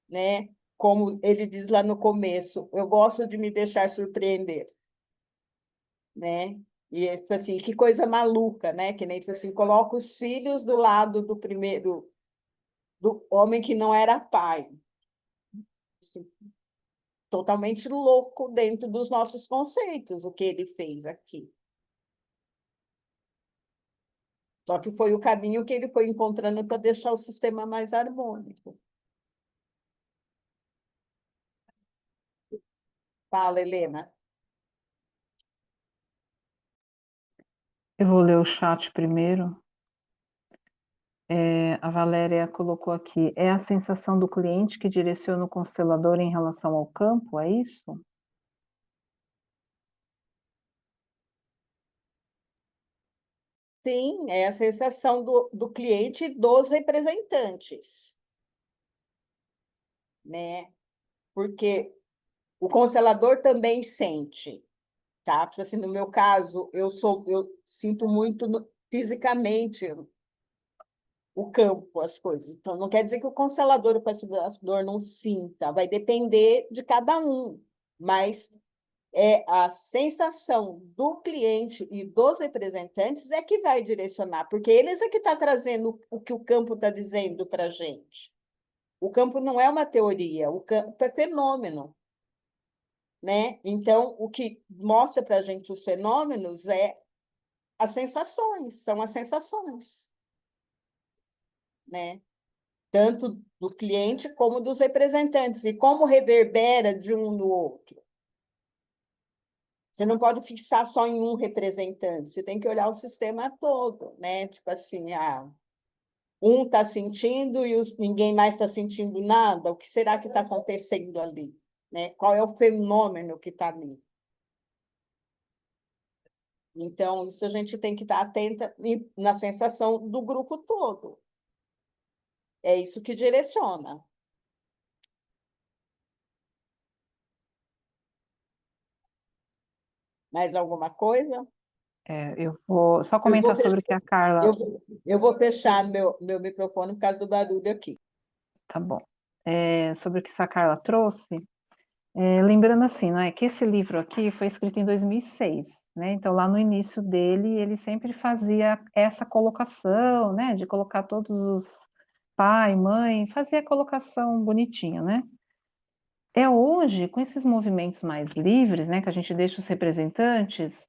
né? Como ele diz lá no começo, eu gosto de me deixar surpreender, né? E tipo assim, que coisa maluca, né? Que nem tipo assim, coloca os filhos do lado do primeiro do homem que não era pai. Assim, totalmente louco dentro dos nossos conceitos, o que ele fez aqui. Só que foi o caminho que ele foi encontrando para deixar o sistema mais harmônico. Fala, Helena. Eu vou ler o chat primeiro. A Valéria colocou aqui, é a sensação do cliente que direciona o constelador em relação ao campo, é isso? Sim, é a sensação do cliente e dos representantes, né? Porque o constelador também sente, tá? Tipo assim, no meu caso, eu sinto muito fisicamente o campo, as coisas. Então, não quer dizer que o constelador, o facilitador não sinta, vai depender de cada um, mas é a sensação do cliente e dos representantes é que vai direcionar, porque eles é que estão trazendo o que o campo está dizendo para a gente. O campo não é uma teoria, o campo é fenômeno, né? Então, o que mostra para a gente os fenômenos é as sensações, são as sensações, né? Tanto do cliente como dos representantes, e como reverbera de um no outro. Você não pode fixar só em um representante, você tem que olhar o sistema todo, né? Tipo assim, um está sentindo e ninguém mais está sentindo nada, o que será que está acontecendo ali? Né? Qual é o fenômeno que está ali? Então, isso a gente tem que estar atenta na sensação do grupo todo. É isso que direciona. Mais alguma coisa? Eu vou só Eu comentar vou sobre fechar, o que a Carla... eu vou fechar meu microfone por causa do barulho aqui. Tá bom. Sobre o que a Carla trouxe, lembrando assim, não é, que esse livro aqui foi escrito em 2006, né? Então, lá no início dele, ele sempre fazia essa colocação, né? De colocar todos os pai, mãe, fazia a colocação bonitinha, né? Hoje, com esses movimentos mais livres, né? Que a gente deixa os representantes,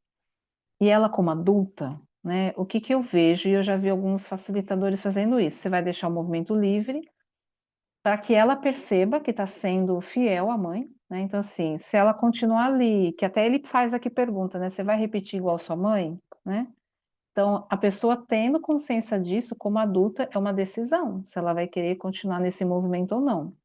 e ela como adulta, né? O que que eu vejo, e eu já vi alguns facilitadores fazendo isso, você vai deixar o movimento livre, para que ela perceba que está sendo fiel à mãe, né? Então, assim, se ela continuar ali, que até ele faz aqui pergunta, né? Você vai repetir igual sua mãe, né? Então, a pessoa tendo consciência disso, como adulta, é uma decisão, se ela vai querer continuar nesse movimento ou não.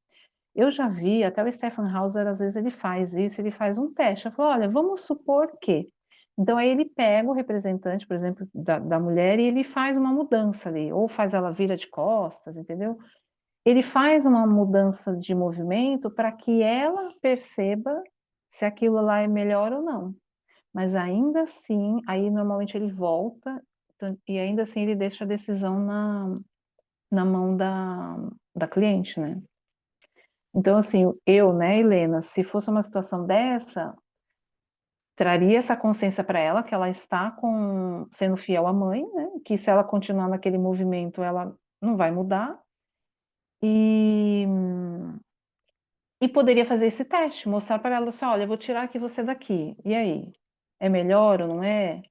Eu já vi, até o Stephen Hauser, às vezes ele faz isso, ele faz um teste, eu falo, olha, vamos supor que... Então, aí ele pega o representante, por exemplo, da mulher, e ele faz uma mudança ali, ou faz ela vira de costas, entendeu? Ele faz uma mudança de movimento para que ela perceba se aquilo lá é melhor ou não. Mas ainda assim, aí normalmente ele volta, e ainda assim ele deixa a decisão na mão da cliente, né? Então, assim, eu, né, Helena, se fosse uma situação dessa, traria essa consciência para ela que ela está sendo fiel à mãe, né? Que se ela continuar naquele movimento, ela não vai mudar. E poderia fazer esse teste, mostrar para ela assim, olha, eu vou tirar aqui você daqui. E aí? É melhor ou não é?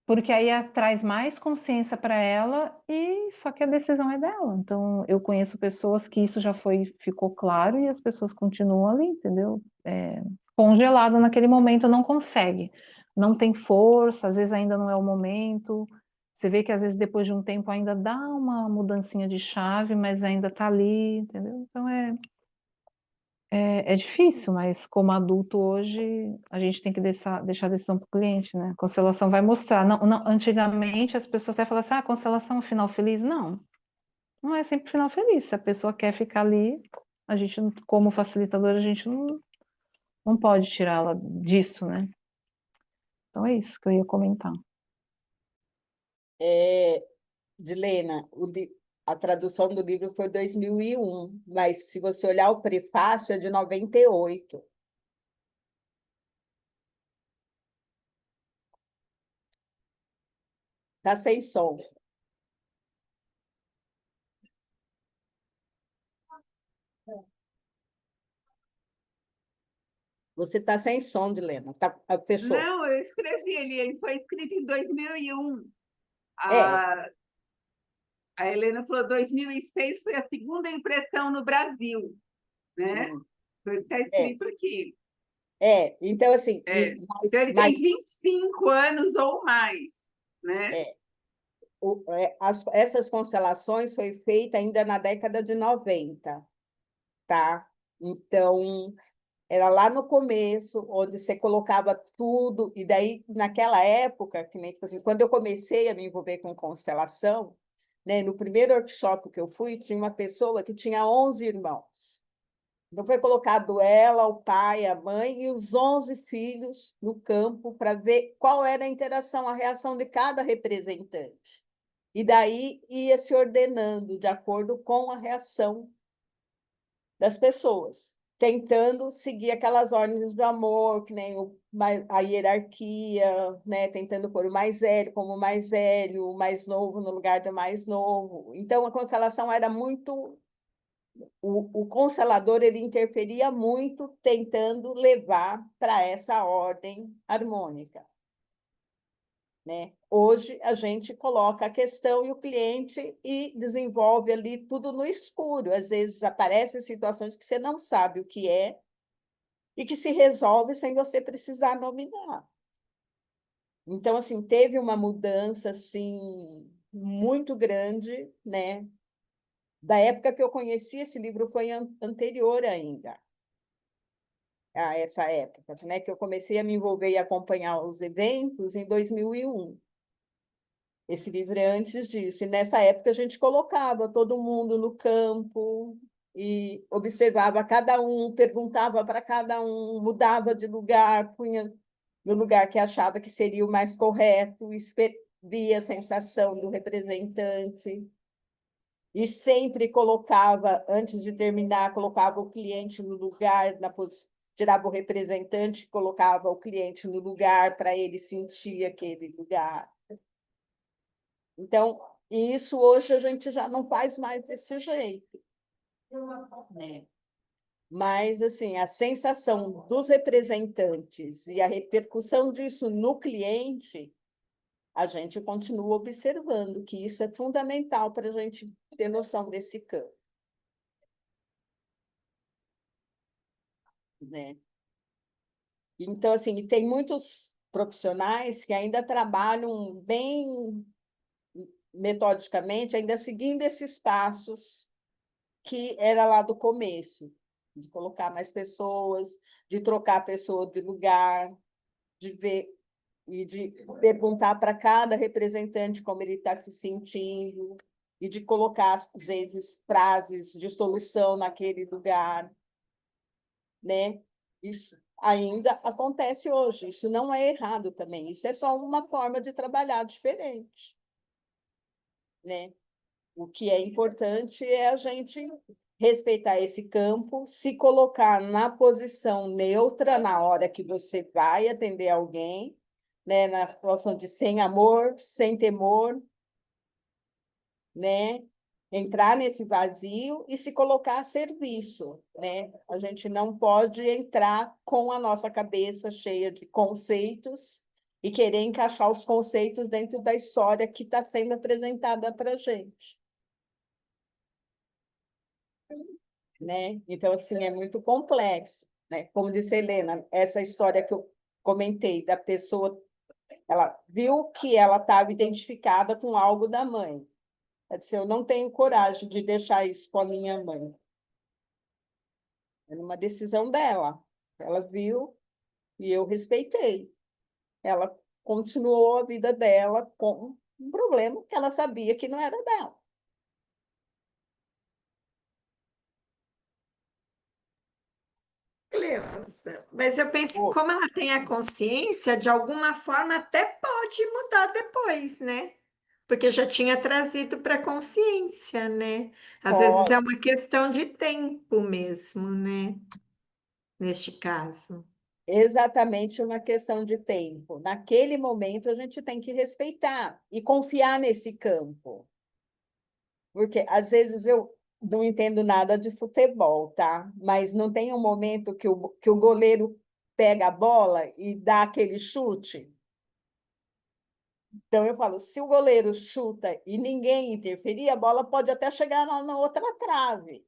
Porque aí traz mais consciência para ela e só que a decisão é dela. Então, eu conheço pessoas que isso já ficou claro e as pessoas continuam ali, entendeu? Congelado naquele momento, não consegue, não tem força, às vezes ainda não é o momento. Você vê que às vezes depois de um tempo ainda dá uma mudancinha de chave, mas ainda está ali, entendeu? Então é difícil, mas como adulto hoje, a gente tem que deixar a decisão para o cliente, né? A constelação vai mostrar. Antigamente as pessoas até falavam assim, ah, constelação é um final feliz. Não, não é sempre final feliz. Se a pessoa quer ficar ali, a gente, como facilitador, a gente não pode tirá-la disso, né? Então é isso que eu ia comentar. Dilena, a tradução do livro foi 2001, mas se você olhar o prefácio é de 98. Tá sem som. Você tá sem som, Dilena. Fechou. Não, eu escrevi ele foi escrito em 2001. É. A Helena falou 2006 foi a segunda impressão no Brasil, né? Está escrito aqui. Então assim, Então ele tem 25 anos ou mais, né? Essas constelações foi feita ainda na década de 90, tá? Então, era lá no começo, onde você colocava tudo, e daí, naquela época, que nem, tipo assim, quando eu comecei a me envolver com constelação, né, no primeiro workshop que eu fui, tinha uma pessoa que tinha 11 irmãos. Então, foi colocado ela, o pai, a mãe e os 11 filhos no campo para ver qual era a interação, a reação de cada representante. E daí ia se ordenando de acordo com a reação das pessoas, tentando seguir aquelas ordens do amor, que nem a hierarquia, né? Tentando pôr o mais velho como o mais velho, o mais novo no lugar do mais novo. Então, a constelação era muito... O constelador ele interferia muito tentando levar para essa ordem harmônica. Né? Hoje, a gente coloca a questão e o cliente e desenvolve ali tudo no escuro. Às vezes, aparecem situações que você não sabe o que é e que se resolve sem você precisar nominar. Então, assim, teve uma mudança assim, muito grande, né? Da época que eu conheci esse livro foi anterior ainda a essa época, né? Que eu comecei a me envolver e acompanhar os eventos em 2001. Esse livro é antes disso. E nessa época a gente colocava todo mundo no campo e observava cada um, perguntava para cada um, mudava de lugar, punha no lugar que achava que seria o mais correto, via a sensação do representante. E sempre colocava, antes de terminar, colocava o cliente no lugar, tirava o representante, colocava o cliente no lugar para ele sentir aquele lugar. Então, isso hoje a gente já não faz mais desse jeito. Né? Mas, assim, a sensação dos representantes e a repercussão disso no cliente, a gente continua observando que isso é fundamental para a gente ter noção desse campo. Né? Então, assim, tem muitos profissionais que ainda trabalham bem metodicamente, ainda seguindo esses passos que era lá do começo, de colocar mais pessoas, de trocar a pessoa de lugar, de ver e de perguntar para cada representante como ele está se sentindo, e de colocar, às vezes, frases de solução naquele lugar. Né? Isso ainda acontece hoje, isso não é errado também, isso é só uma forma de trabalhar diferente. Né? O que é importante é a gente respeitar esse campo, se colocar na posição neutra na hora que você vai atender alguém, né, na situação de sem amor, sem temor, né? Entrar nesse vazio e se colocar a serviço, né? A gente não pode entrar com a nossa cabeça cheia de conceitos e querer encaixar os conceitos dentro da história que está sendo apresentada para a gente. Né? Então, assim, é muito complexo, né? Como disse a Helena, essa história que eu comentei da pessoa, ela viu que ela estava identificada com algo da mãe. Ela disse, eu não tenho coragem de deixar isso com a minha mãe. Era uma decisão dela. Ela viu e eu respeitei. Ela continuou a vida dela com um problema que ela sabia que não era dela. Cleusa, mas eu penso que Pô, como ela tem a consciência, de alguma forma até pode mudar depois, né? Porque já tinha trazido para a consciência, né? Às vezes é pode, uma questão de tempo mesmo, né? Neste caso. exatamente uma questão de tempo. Naquele momento, a gente tem que respeitar e confiar nesse campo. Porque, às vezes, eu não entendo nada de futebol, tá? Mas não tem um momento que o goleiro pega a bola e dá aquele chute? Então, eu falo, se o goleiro chuta e ninguém interferir, a bola pode até chegar na outra trave.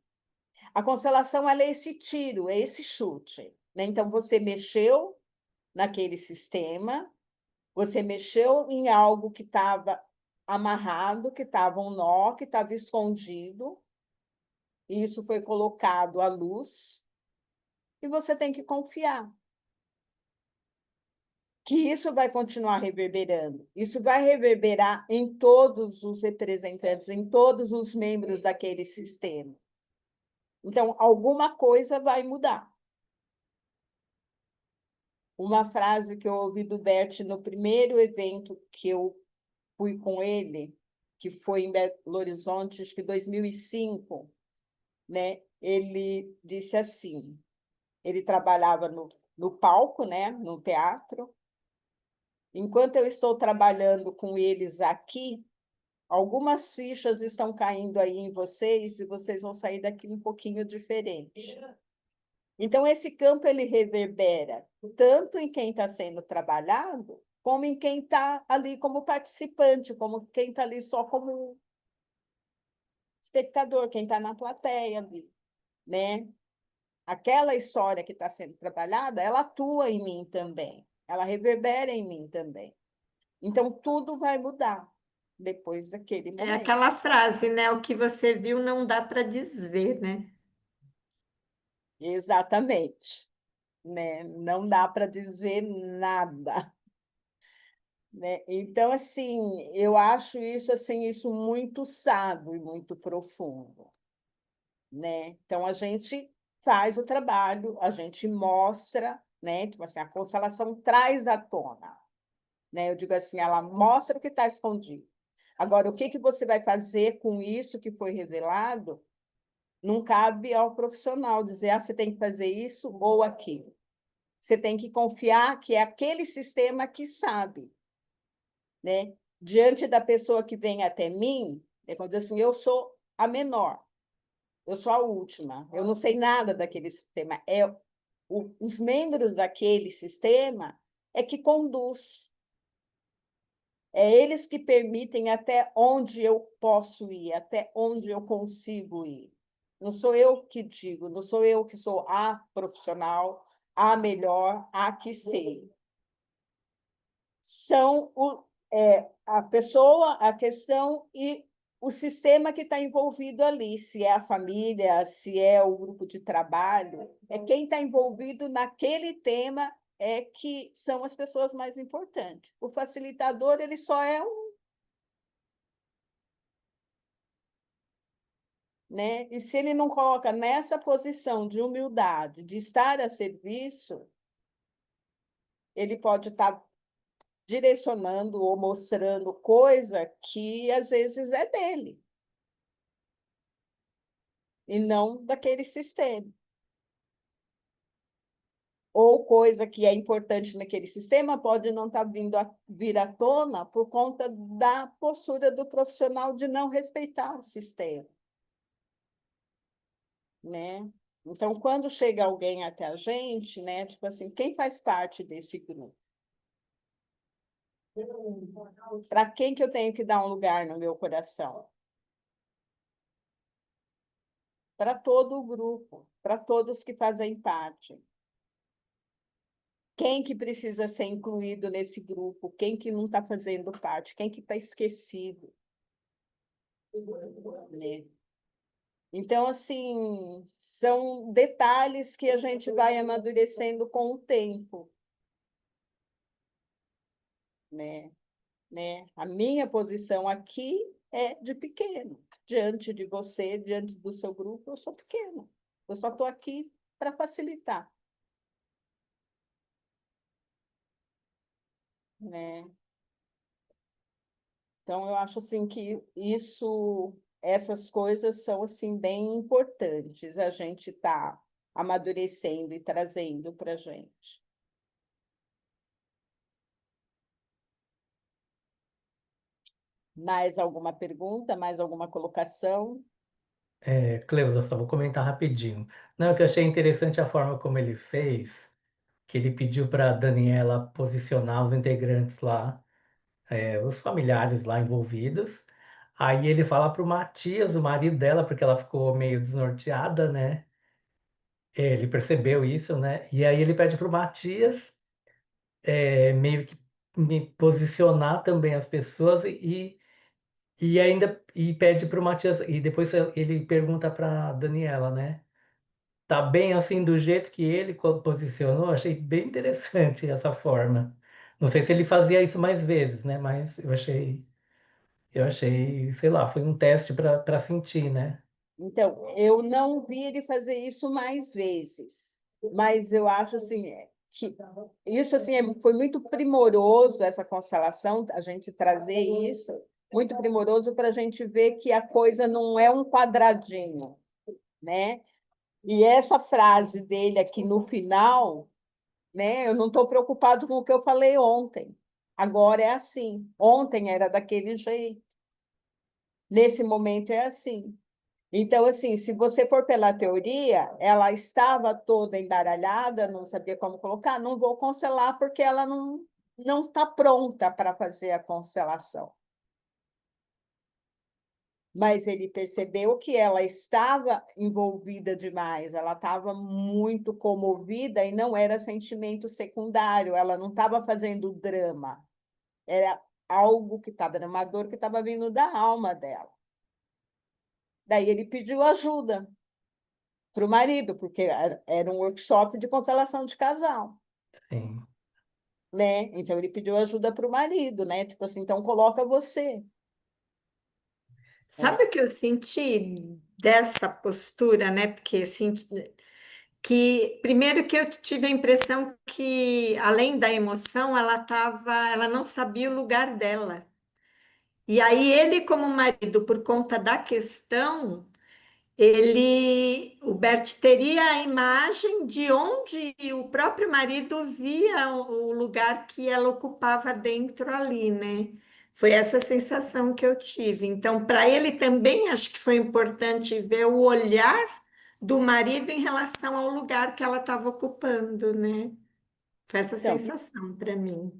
A constelação ela é esse tiro, é esse chute, né? Então, você mexeu naquele sistema, você mexeu em algo que estava amarrado, que estava um nó, que estava escondido, e isso foi colocado à luz, e você tem que confiar que isso vai continuar reverberando. Isso vai reverberar em todos os representantes, em todos os membros daquele sistema. Então, alguma coisa vai mudar. Uma frase que eu ouvi do Bert no primeiro evento que eu fui com ele, que foi em Belo Horizonte, acho que 2005, né? Ele disse assim, ele trabalhava no palco, né? No teatro. Enquanto eu estou trabalhando com eles aqui, algumas fichas estão caindo aí em vocês e vocês vão sair daqui um pouquinho diferente. Então, esse campo ele reverbera tanto em quem está sendo trabalhado, como em quem está ali como participante, como quem está ali só como espectador, quem está na plateia ali, né? Aquela história que está sendo trabalhada, ela atua em mim também, ela reverbera em mim também. Então, tudo vai mudar depois daquele É momento. aquela frase, né? O que você viu não dá para desver, né? Exatamente. Né? Não dá para desver nada. Né? Então, assim, eu acho isso assim, isso muito sábio e muito profundo. Né? Então, a gente faz o trabalho, a gente mostra, né? Tipo assim, a constelação traz à tona. Né? Eu digo assim, ela mostra o que está escondido. Agora, o que, que você vai fazer com isso que foi revelado, não cabe ao profissional dizer, ah, você tem que fazer isso ou aquilo. Você tem que confiar que é aquele sistema que sabe. Né? Diante da pessoa que vem até mim, é quando diz assim, eu sou a menor, eu sou a última, eu não sei nada daquele sistema. Os membros daquele sistema é que conduz. É eles que permitem até onde eu posso ir, até onde eu consigo ir. Não sou eu que digo, não sou eu que sou a profissional, a melhor, a que sei. São a pessoa, a questão e o sistema que está envolvido ali, se é a família, se é o grupo de trabalho, é quem está envolvido naquele tema é que são as pessoas mais importantes. O facilitador, ele só é um, né? E se ele não coloca nessa posição de humildade, de estar a serviço, ele pode estar direcionando ou mostrando coisa que às vezes é dele. e não daquele sistema. Ou coisa que é importante naquele sistema pode não estar vir à tona por conta da postura do profissional de não respeitar o sistema, né? Então, quando chega alguém até a gente, né, tipo assim, quem faz parte desse grupo? Para quem que eu tenho que dar um lugar no meu coração? Para todo o grupo, para todos que fazem parte. Quem que precisa ser incluído nesse grupo? Quem que não está fazendo parte? Quem que está esquecido? Né? Então, assim, são detalhes que a gente vai amadurecendo com o tempo. Né? A minha posição aqui é de pequeno. Diante de você, diante do seu grupo, eu sou pequena. Eu só estou aqui para facilitar. Né? Então, eu acho assim que essas coisas são assim bem importantes a gente estar amadurecendo e trazendo para a gente. Mais alguma pergunta? Mais alguma colocação? Cleusa, só vou comentar rapidinho. Não, que eu achei interessante a forma como ele fez, que ele pediu para a Daniela posicionar os integrantes lá, os familiares lá envolvidos. Aí ele fala para o Matias, o marido dela, porque ela ficou meio desnorteada, né? Ele percebeu isso, né? E aí ele pede para o Matias meio que me posicionar também as pessoas e ainda pede para o Matias, e depois ele pergunta para Daniela, né? Tá bem assim do jeito que ele posicionou? Achei bem interessante essa forma. Não sei se ele fazia isso mais vezes, né? Mas eu achei, sei lá, foi um teste para sentir, né? Então, eu não vi ele fazer isso mais vezes, mas eu acho assim que isso assim foi muito primoroso essa constelação, a gente trazer isso, muito primoroso para a gente ver que a coisa não é um quadradinho, né? E essa frase dele aqui no final, né? Eu não estou preocupado com o que eu falei ontem. Agora é assim. Ontem era daquele jeito. Nesse momento é assim. Então, assim, se você for pela teoria, ela estava toda embaralhada, não sabia como colocar, não vou constelar porque ela não está pronta para fazer a constelação. Mas ele percebeu que ela estava envolvida demais, ela estava muito comovida e não era sentimento secundário, ela não estava fazendo drama, era algo que estava, era uma dor que estava vindo da alma dela. Daí ele pediu ajuda para o marido, porque era um workshop de constelação de casal, Sim. né? Então ele pediu ajuda para o marido, né? Tipo assim, então coloca você. Sabe o que eu senti dessa postura, né? Porque assim, que primeiro que eu tive a impressão que além da emoção, ela não sabia o lugar dela. E aí ele, como marido, por conta da questão, o Bert teria a imagem de onde o próprio marido via o lugar que ela ocupava dentro ali, né? Foi essa sensação que eu tive. Então, para ele também acho que foi importante ver o olhar do marido em relação ao lugar que ela estava ocupando, né? Foi essa Então, sensação para mim.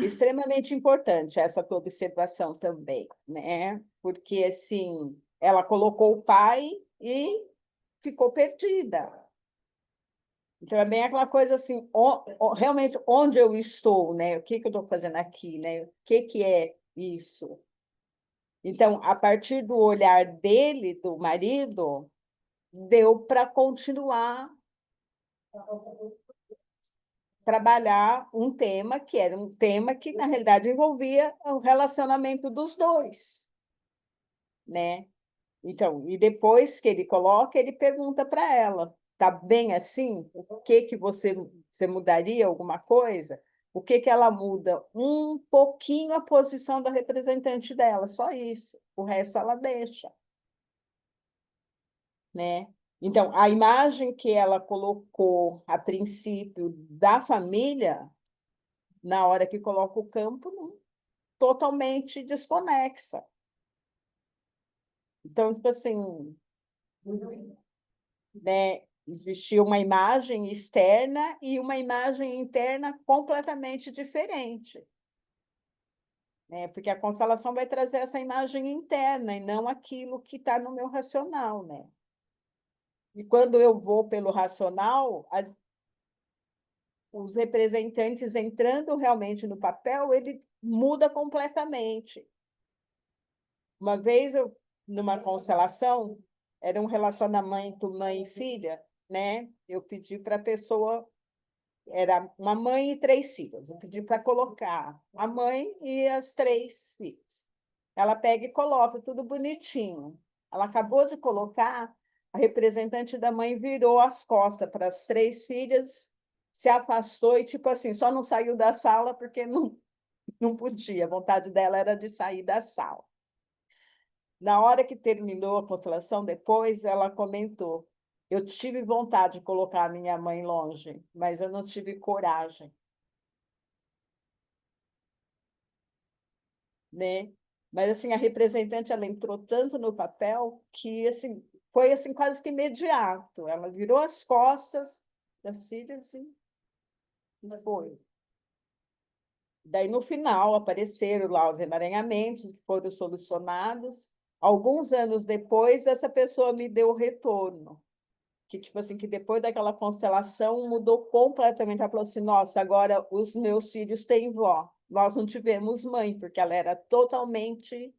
extremamente importante essa tua observação também, né? Porque, assim, ela colocou o pai e ficou perdida. Então, é bem aquela coisa assim, realmente, onde eu estou, né? O que que eu estou fazendo aqui, né? O que que é isso? Então, a partir do olhar dele, do marido, deu para continuar trabalhar um tema que era um tema que, na realidade, envolvia o relacionamento dos dois, né? Então, e depois que ele coloca, ele pergunta para ela, tá bem assim? O que que você mudaria alguma coisa? O que que ela muda? Um pouquinho a posição da representante dela, só isso. O resto ela deixa. né? Então, a imagem que ela colocou a princípio da família, na hora que coloca o campo, totalmente desconexa. Então, tipo assim, né, existia uma imagem externa e uma imagem interna completamente diferente. Né? Porque a constelação vai trazer essa imagem interna e não aquilo que está no meu racional. Né? E quando eu vou pelo racional, os representantes entrando realmente no papel, ele muda completamente. Uma vez, numa constelação, era um relacionamento mãe e filha, né? Eu pedi para a pessoa, era uma mãe e 3 filhas, eu pedi para colocar a mãe e as 3 filhas. Ela pega e coloca, tudo bonitinho. Ela acabou de colocar, a representante da mãe virou as costas para as 3 filhas, se afastou e, tipo assim, só não saiu da sala porque não podia. A vontade dela era de sair da sala. Na hora que terminou a constelação, depois ela comentou: eu tive vontade de colocar a minha mãe longe, mas eu não tive coragem. Né? Mas assim, a representante ela entrou tanto no papel que assim, foi assim, quase que imediato. Ela virou as costas das filhas e foi. Daí, no final, apareceram lá os emaranhamentos que foram solucionados. Alguns anos depois, essa pessoa me deu o retorno. Que, tipo assim, que depois daquela constelação mudou completamente. Ela falou assim, nossa, agora os meus filhos têm vó. Nós não tivemos mãe, porque ela era totalmente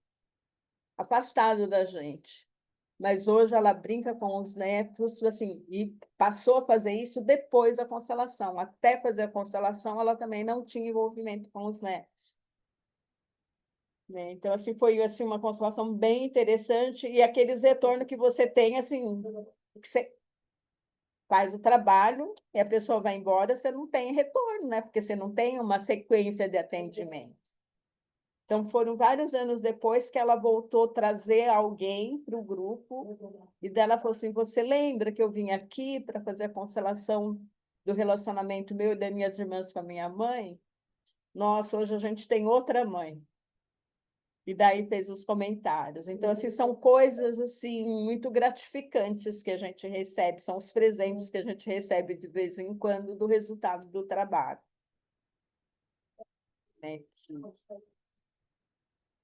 afastada da gente. Mas hoje ela brinca com os netos, assim, e passou a fazer isso depois da constelação. Até fazer a constelação, ela também não tinha envolvimento com os netos. Né? Então, assim, foi assim, uma constelação bem interessante, e aqueles retornos que você tem, assim, que você faz o trabalho e a pessoa vai embora, você não tem retorno, né? Porque você não tem uma sequência de atendimento. Então, foram vários anos depois que ela voltou a trazer alguém para o grupo, e dela falou assim, você lembra que eu vim aqui para fazer a constelação do relacionamento meu e das minhas irmãs com a minha mãe? Nossa, hoje a gente tem outra mãe. E daí fez os comentários. Então, assim, são coisas assim muito gratificantes que a gente recebe, são os presentes que a gente recebe de vez em quando do resultado do trabalho. Né? Que,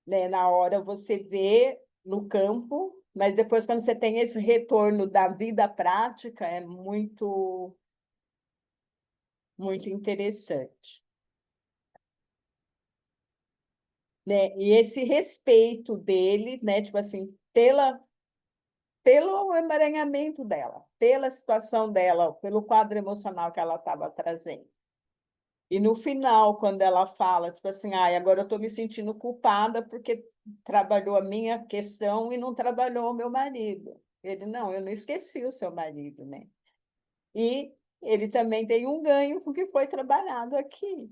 né, na hora você vê no campo, mas depois, quando você tem esse retorno da vida prática, é muito, muito interessante. Né? E esse respeito dele, né, tipo assim, pelo emaranhamento dela, pela situação dela, pelo quadro emocional que ela estava trazendo. E no final, quando ela fala, tipo assim, ai, agora eu estou me sentindo culpada porque trabalhou a minha questão e não trabalhou o meu marido. Ele, não, eu não esqueci o seu marido, né? E ele também tem um ganho com o que foi trabalhado aqui.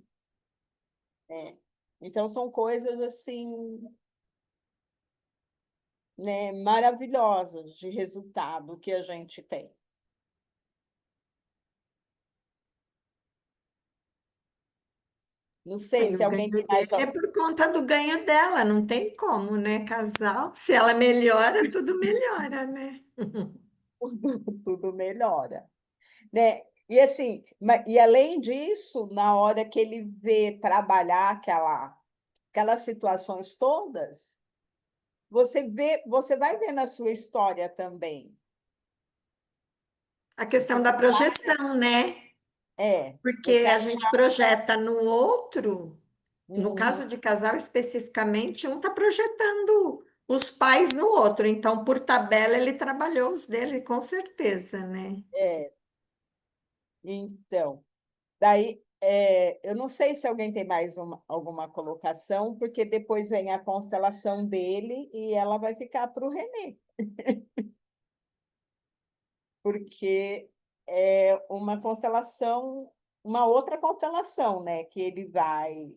Né? Então, são coisas assim, né, maravilhosas de resultado que a gente tem. Não sei Aí se o alguém tem ganho mais. dele é por conta do ganho dela, não tem como, né? Casal, se ela melhora, tudo melhora, né? Tudo melhora. Né? E assim, e além disso, na hora que ele vê trabalhar aquelas situações todas, você vai ver na sua história também. A Você questão da projeção, né? Porque você a gente projeta no outro, no uhum, caso de casal especificamente, um está projetando os pais no outro, então, por tabela, ele trabalhou os dele, com certeza, né? é, então, daí eu não sei se alguém tem mais alguma colocação, porque depois vem a constelação dele e ela vai ficar para o Renê. Porque é uma constelação, uma outra constelação, né? Que ele vai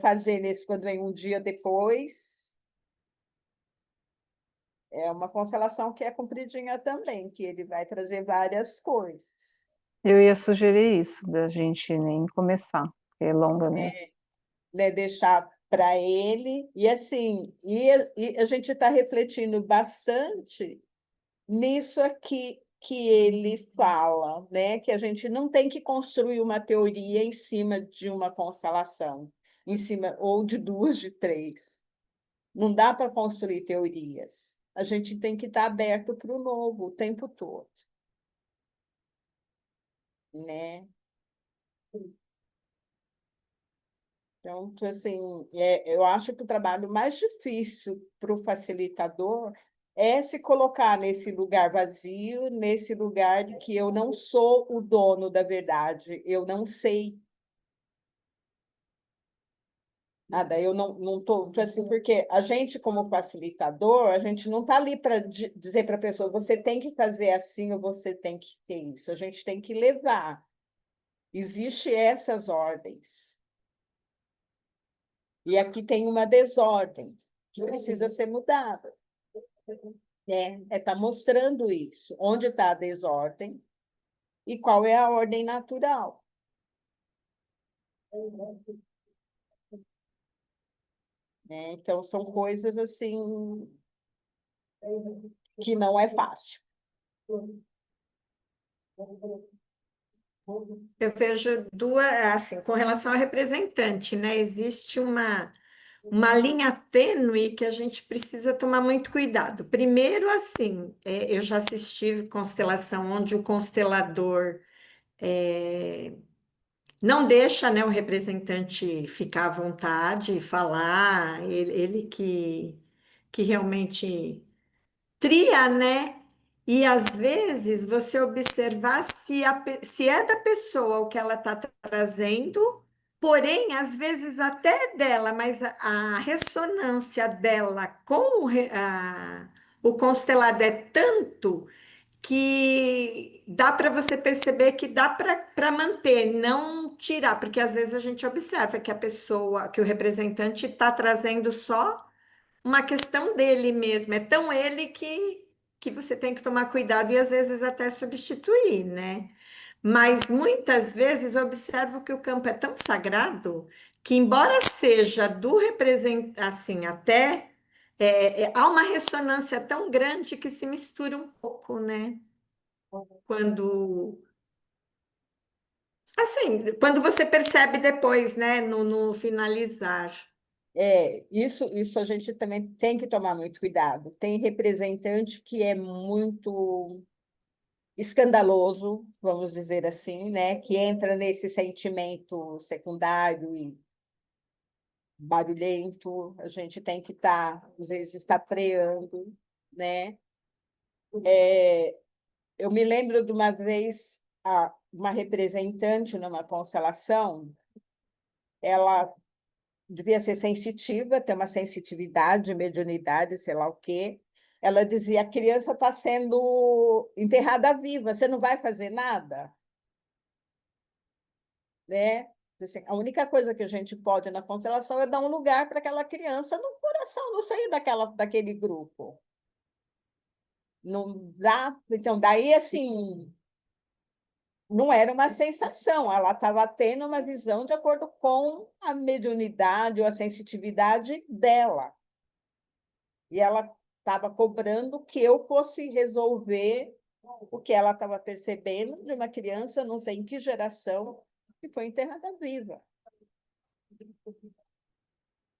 fazer nesse quando vem um dia depois. É uma constelação que é compridinha também, que ele vai trazer várias coisas. Eu ia sugerir isso, da gente nem começar, porque é longa mesmo. Né, deixar para ele, e assim, e a gente está refletindo bastante nisso aqui que ele fala, né? Que a gente não tem que construir uma teoria em cima de uma constelação, em cima, ou de duas, de três. Não dá para construir teorias. A gente tem que estar aberto para o novo o tempo todo, né? Então, assim, eu acho que o trabalho mais difícil para o facilitador é se colocar nesse lugar vazio, nesse lugar de que eu não sou o dono da verdade, eu não sei nada, eu não estou, assim, porque a gente, como facilitador, a gente não está ali para dizer para a pessoa, você tem que fazer assim ou você tem que ter isso, a gente tem que levar. Existem essas ordens. E aqui tem uma desordem que precisa ser mudada. Tá mostrando isso, onde está a desordem e qual é a ordem natural. Né? Então, são coisas assim que não é fácil. Eu vejo duas, assim, com relação ao representante, né? Existe uma linha tênue que a gente precisa tomar muito cuidado. Primeiro, assim, eu já assisti constelação onde o constelador não deixa, né, o representante ficar à vontade e falar, ele que realmente tria, né? E às vezes você observar se é da pessoa o que ela está trazendo, porém, às vezes até dela, mas a ressonância dela com o constelado é tanto que dá para você perceber que dá para manter, não tirar, porque às vezes a gente observa que a pessoa, que o representante está trazendo só uma questão dele mesmo, é tão ele que você tem que tomar cuidado e às vezes até substituir, né? Mas muitas vezes eu observo que o campo é tão sagrado que, embora seja do representante, assim, até há uma ressonância tão grande que se mistura um pouco, né? Quando, assim, quando você percebe depois, né, no finalizar. Isso a gente também tem que tomar muito cuidado. Tem representante que é muito escandaloso, vamos dizer assim, né? Que entra nesse sentimento secundário e barulhento. A gente tem que estar, às vezes, está freando, né? Eu me lembro de uma vez, uma representante numa constelação, ela devia ser sensitiva, ter uma sensitividade, mediunidade, sei lá o quê. Ela dizia: a criança está sendo enterrada viva, você não vai fazer nada? Né? Assim, a única coisa que a gente pode na constelação é dar um lugar para aquela criança no coração, no seio daquele grupo. Não dá, então, daí, assim, não era uma sensação, ela estava tendo uma visão de acordo com a mediunidade ou a sensitividade dela. E ela estava cobrando que eu fosse resolver o que ela estava percebendo de uma criança, não sei em que geração, que foi enterrada viva.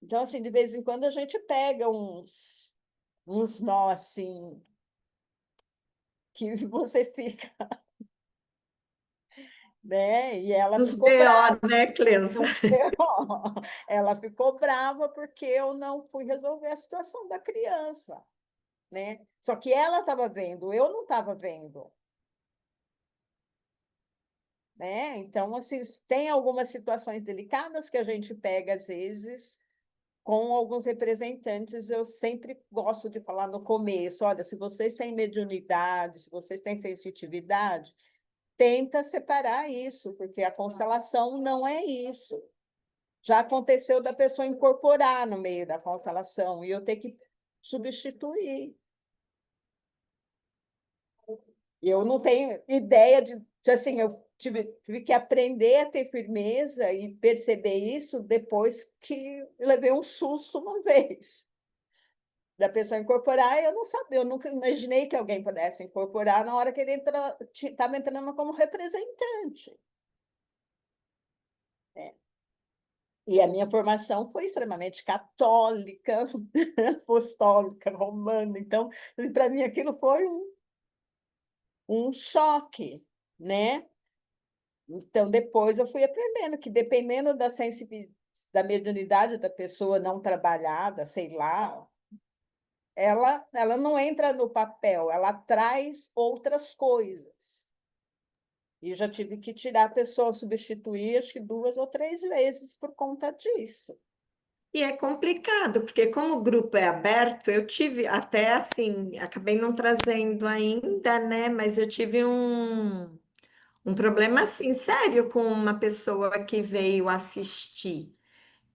Então, assim, de vez em quando a gente pega uns nó, assim, que você fica, né? E ela Dos ficou brava. BO, né, Cleusa? Ela ficou brava porque eu não fui resolver a situação da criança, né? Só que ela estava vendo, eu não estava vendo, né? Então, assim, tem algumas situações delicadas que a gente pega, às vezes, com alguns representantes. Eu sempre gosto de falar no começo: olha, se vocês têm mediunidade, se vocês têm sensitividade, tenta separar isso, porque a constelação não é isso. Já aconteceu da pessoa incorporar no meio da constelação e eu ter que substituir. Eu não tenho ideia assim, eu tive que aprender a ter firmeza e perceber isso depois que eu levei um susto uma vez. Da pessoa incorporar, eu não sabia, eu nunca imaginei que alguém pudesse incorporar na hora que ele estava entrando como representante. Né? E a minha formação foi extremamente católica, apostólica, romana. Então, para mim, aquilo foi um choque, né? Então, depois eu fui aprendendo que, dependendo da sensibilidade, da mediunidade da pessoa não trabalhada, sei lá, ela não entra no papel, ela traz outras coisas. E já tive que tirar a pessoa, substituir, acho que 2 ou 3 vezes por conta disso. E é complicado, porque como o grupo é aberto, eu tive até assim, acabei não trazendo ainda, né? Mas eu tive um problema assim, sério, com uma pessoa que veio assistir,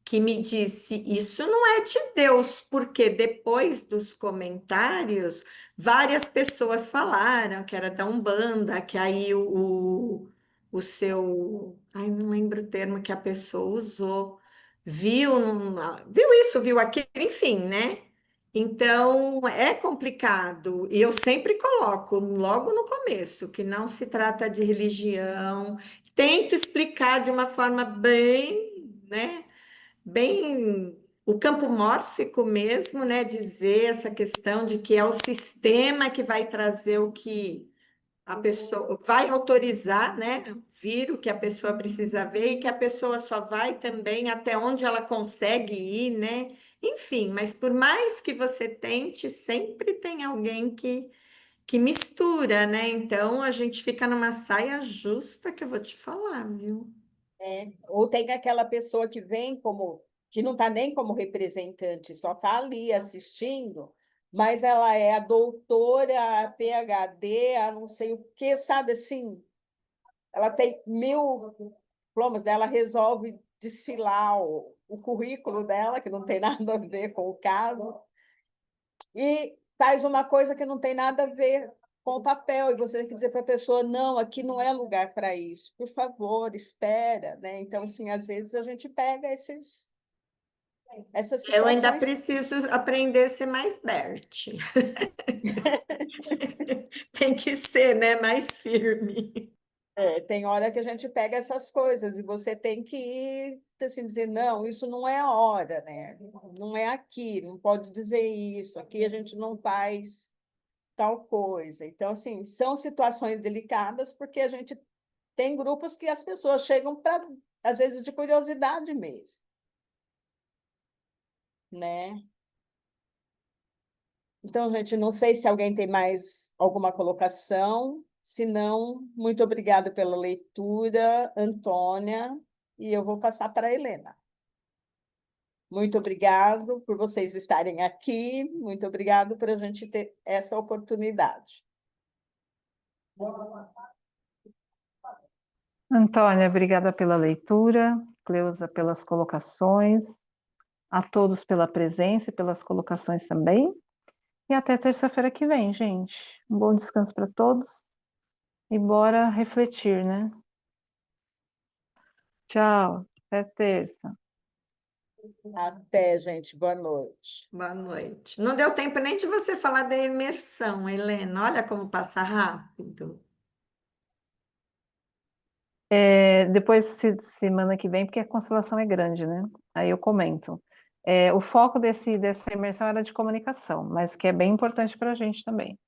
que me disse: Isso não é de Deus, porque depois dos comentários, várias pessoas falaram que era da Umbanda, que aí o seu. Ai, não lembro o termo que a pessoa usou. Viu isso, viu aquilo, enfim, né? Então é complicado, e eu sempre coloco logo no começo que não se trata de religião, tento explicar de uma forma bem, né? Bem o campo mórfico mesmo, né? Dizer essa questão de que é o sistema que vai trazer o que a pessoa vai autorizar, né? Vir o que a pessoa precisa ver e que a pessoa só vai também até onde ela consegue ir, né? Enfim, mas por mais que você tente, sempre tem alguém que mistura, né? Então a gente fica numa saia justa que eu vou te falar, viu? Ou tem aquela pessoa que vem que não está nem como representante, só está ali assistindo, mas ela é a doutora, a PhD, a não sei o quê, sabe assim? Ela tem 1000 diplomas, ela resolve desfilar o currículo dela, que não tem nada a ver com o caso, e faz uma coisa que não tem nada a ver com o papel, e você tem que dizer para a pessoa: não, aqui não é lugar para isso, por favor, espera, né? Então, assim, às vezes a gente pega essas Eu ainda situações. preciso aprender a ser mais Bert. Tem que ser, né? Mais firme. Tem hora que a gente pega essas coisas e você tem que ir, assim, dizer: não, isso não é a hora, né? Não é aqui, não pode dizer isso, aqui a gente não faz tal coisa. Então, assim, são situações delicadas, porque a gente tem grupos que as pessoas chegam para, às vezes, de curiosidade mesmo, né? Então, gente, não sei se alguém tem mais alguma colocação. Se não, muito obrigada pela leitura, Antônia, e eu vou passar para a Helena. Muito obrigado por vocês estarem aqui, muito obrigado por a gente ter essa oportunidade. Antônia, obrigada pela leitura, Cleusa pelas colocações, a todos pela presença e pelas colocações também. E até terça-feira que vem, gente. Um bom descanso para todos e bora refletir, né? Tchau, até terça. Até, gente. Boa noite. Boa noite. Não deu tempo nem de você falar da imersão, Helena. Olha como passa rápido. Depois, semana que vem, porque a constelação é grande, né? Aí eu comento. O foco dessa imersão era de comunicação, mas que é bem importante para a gente também.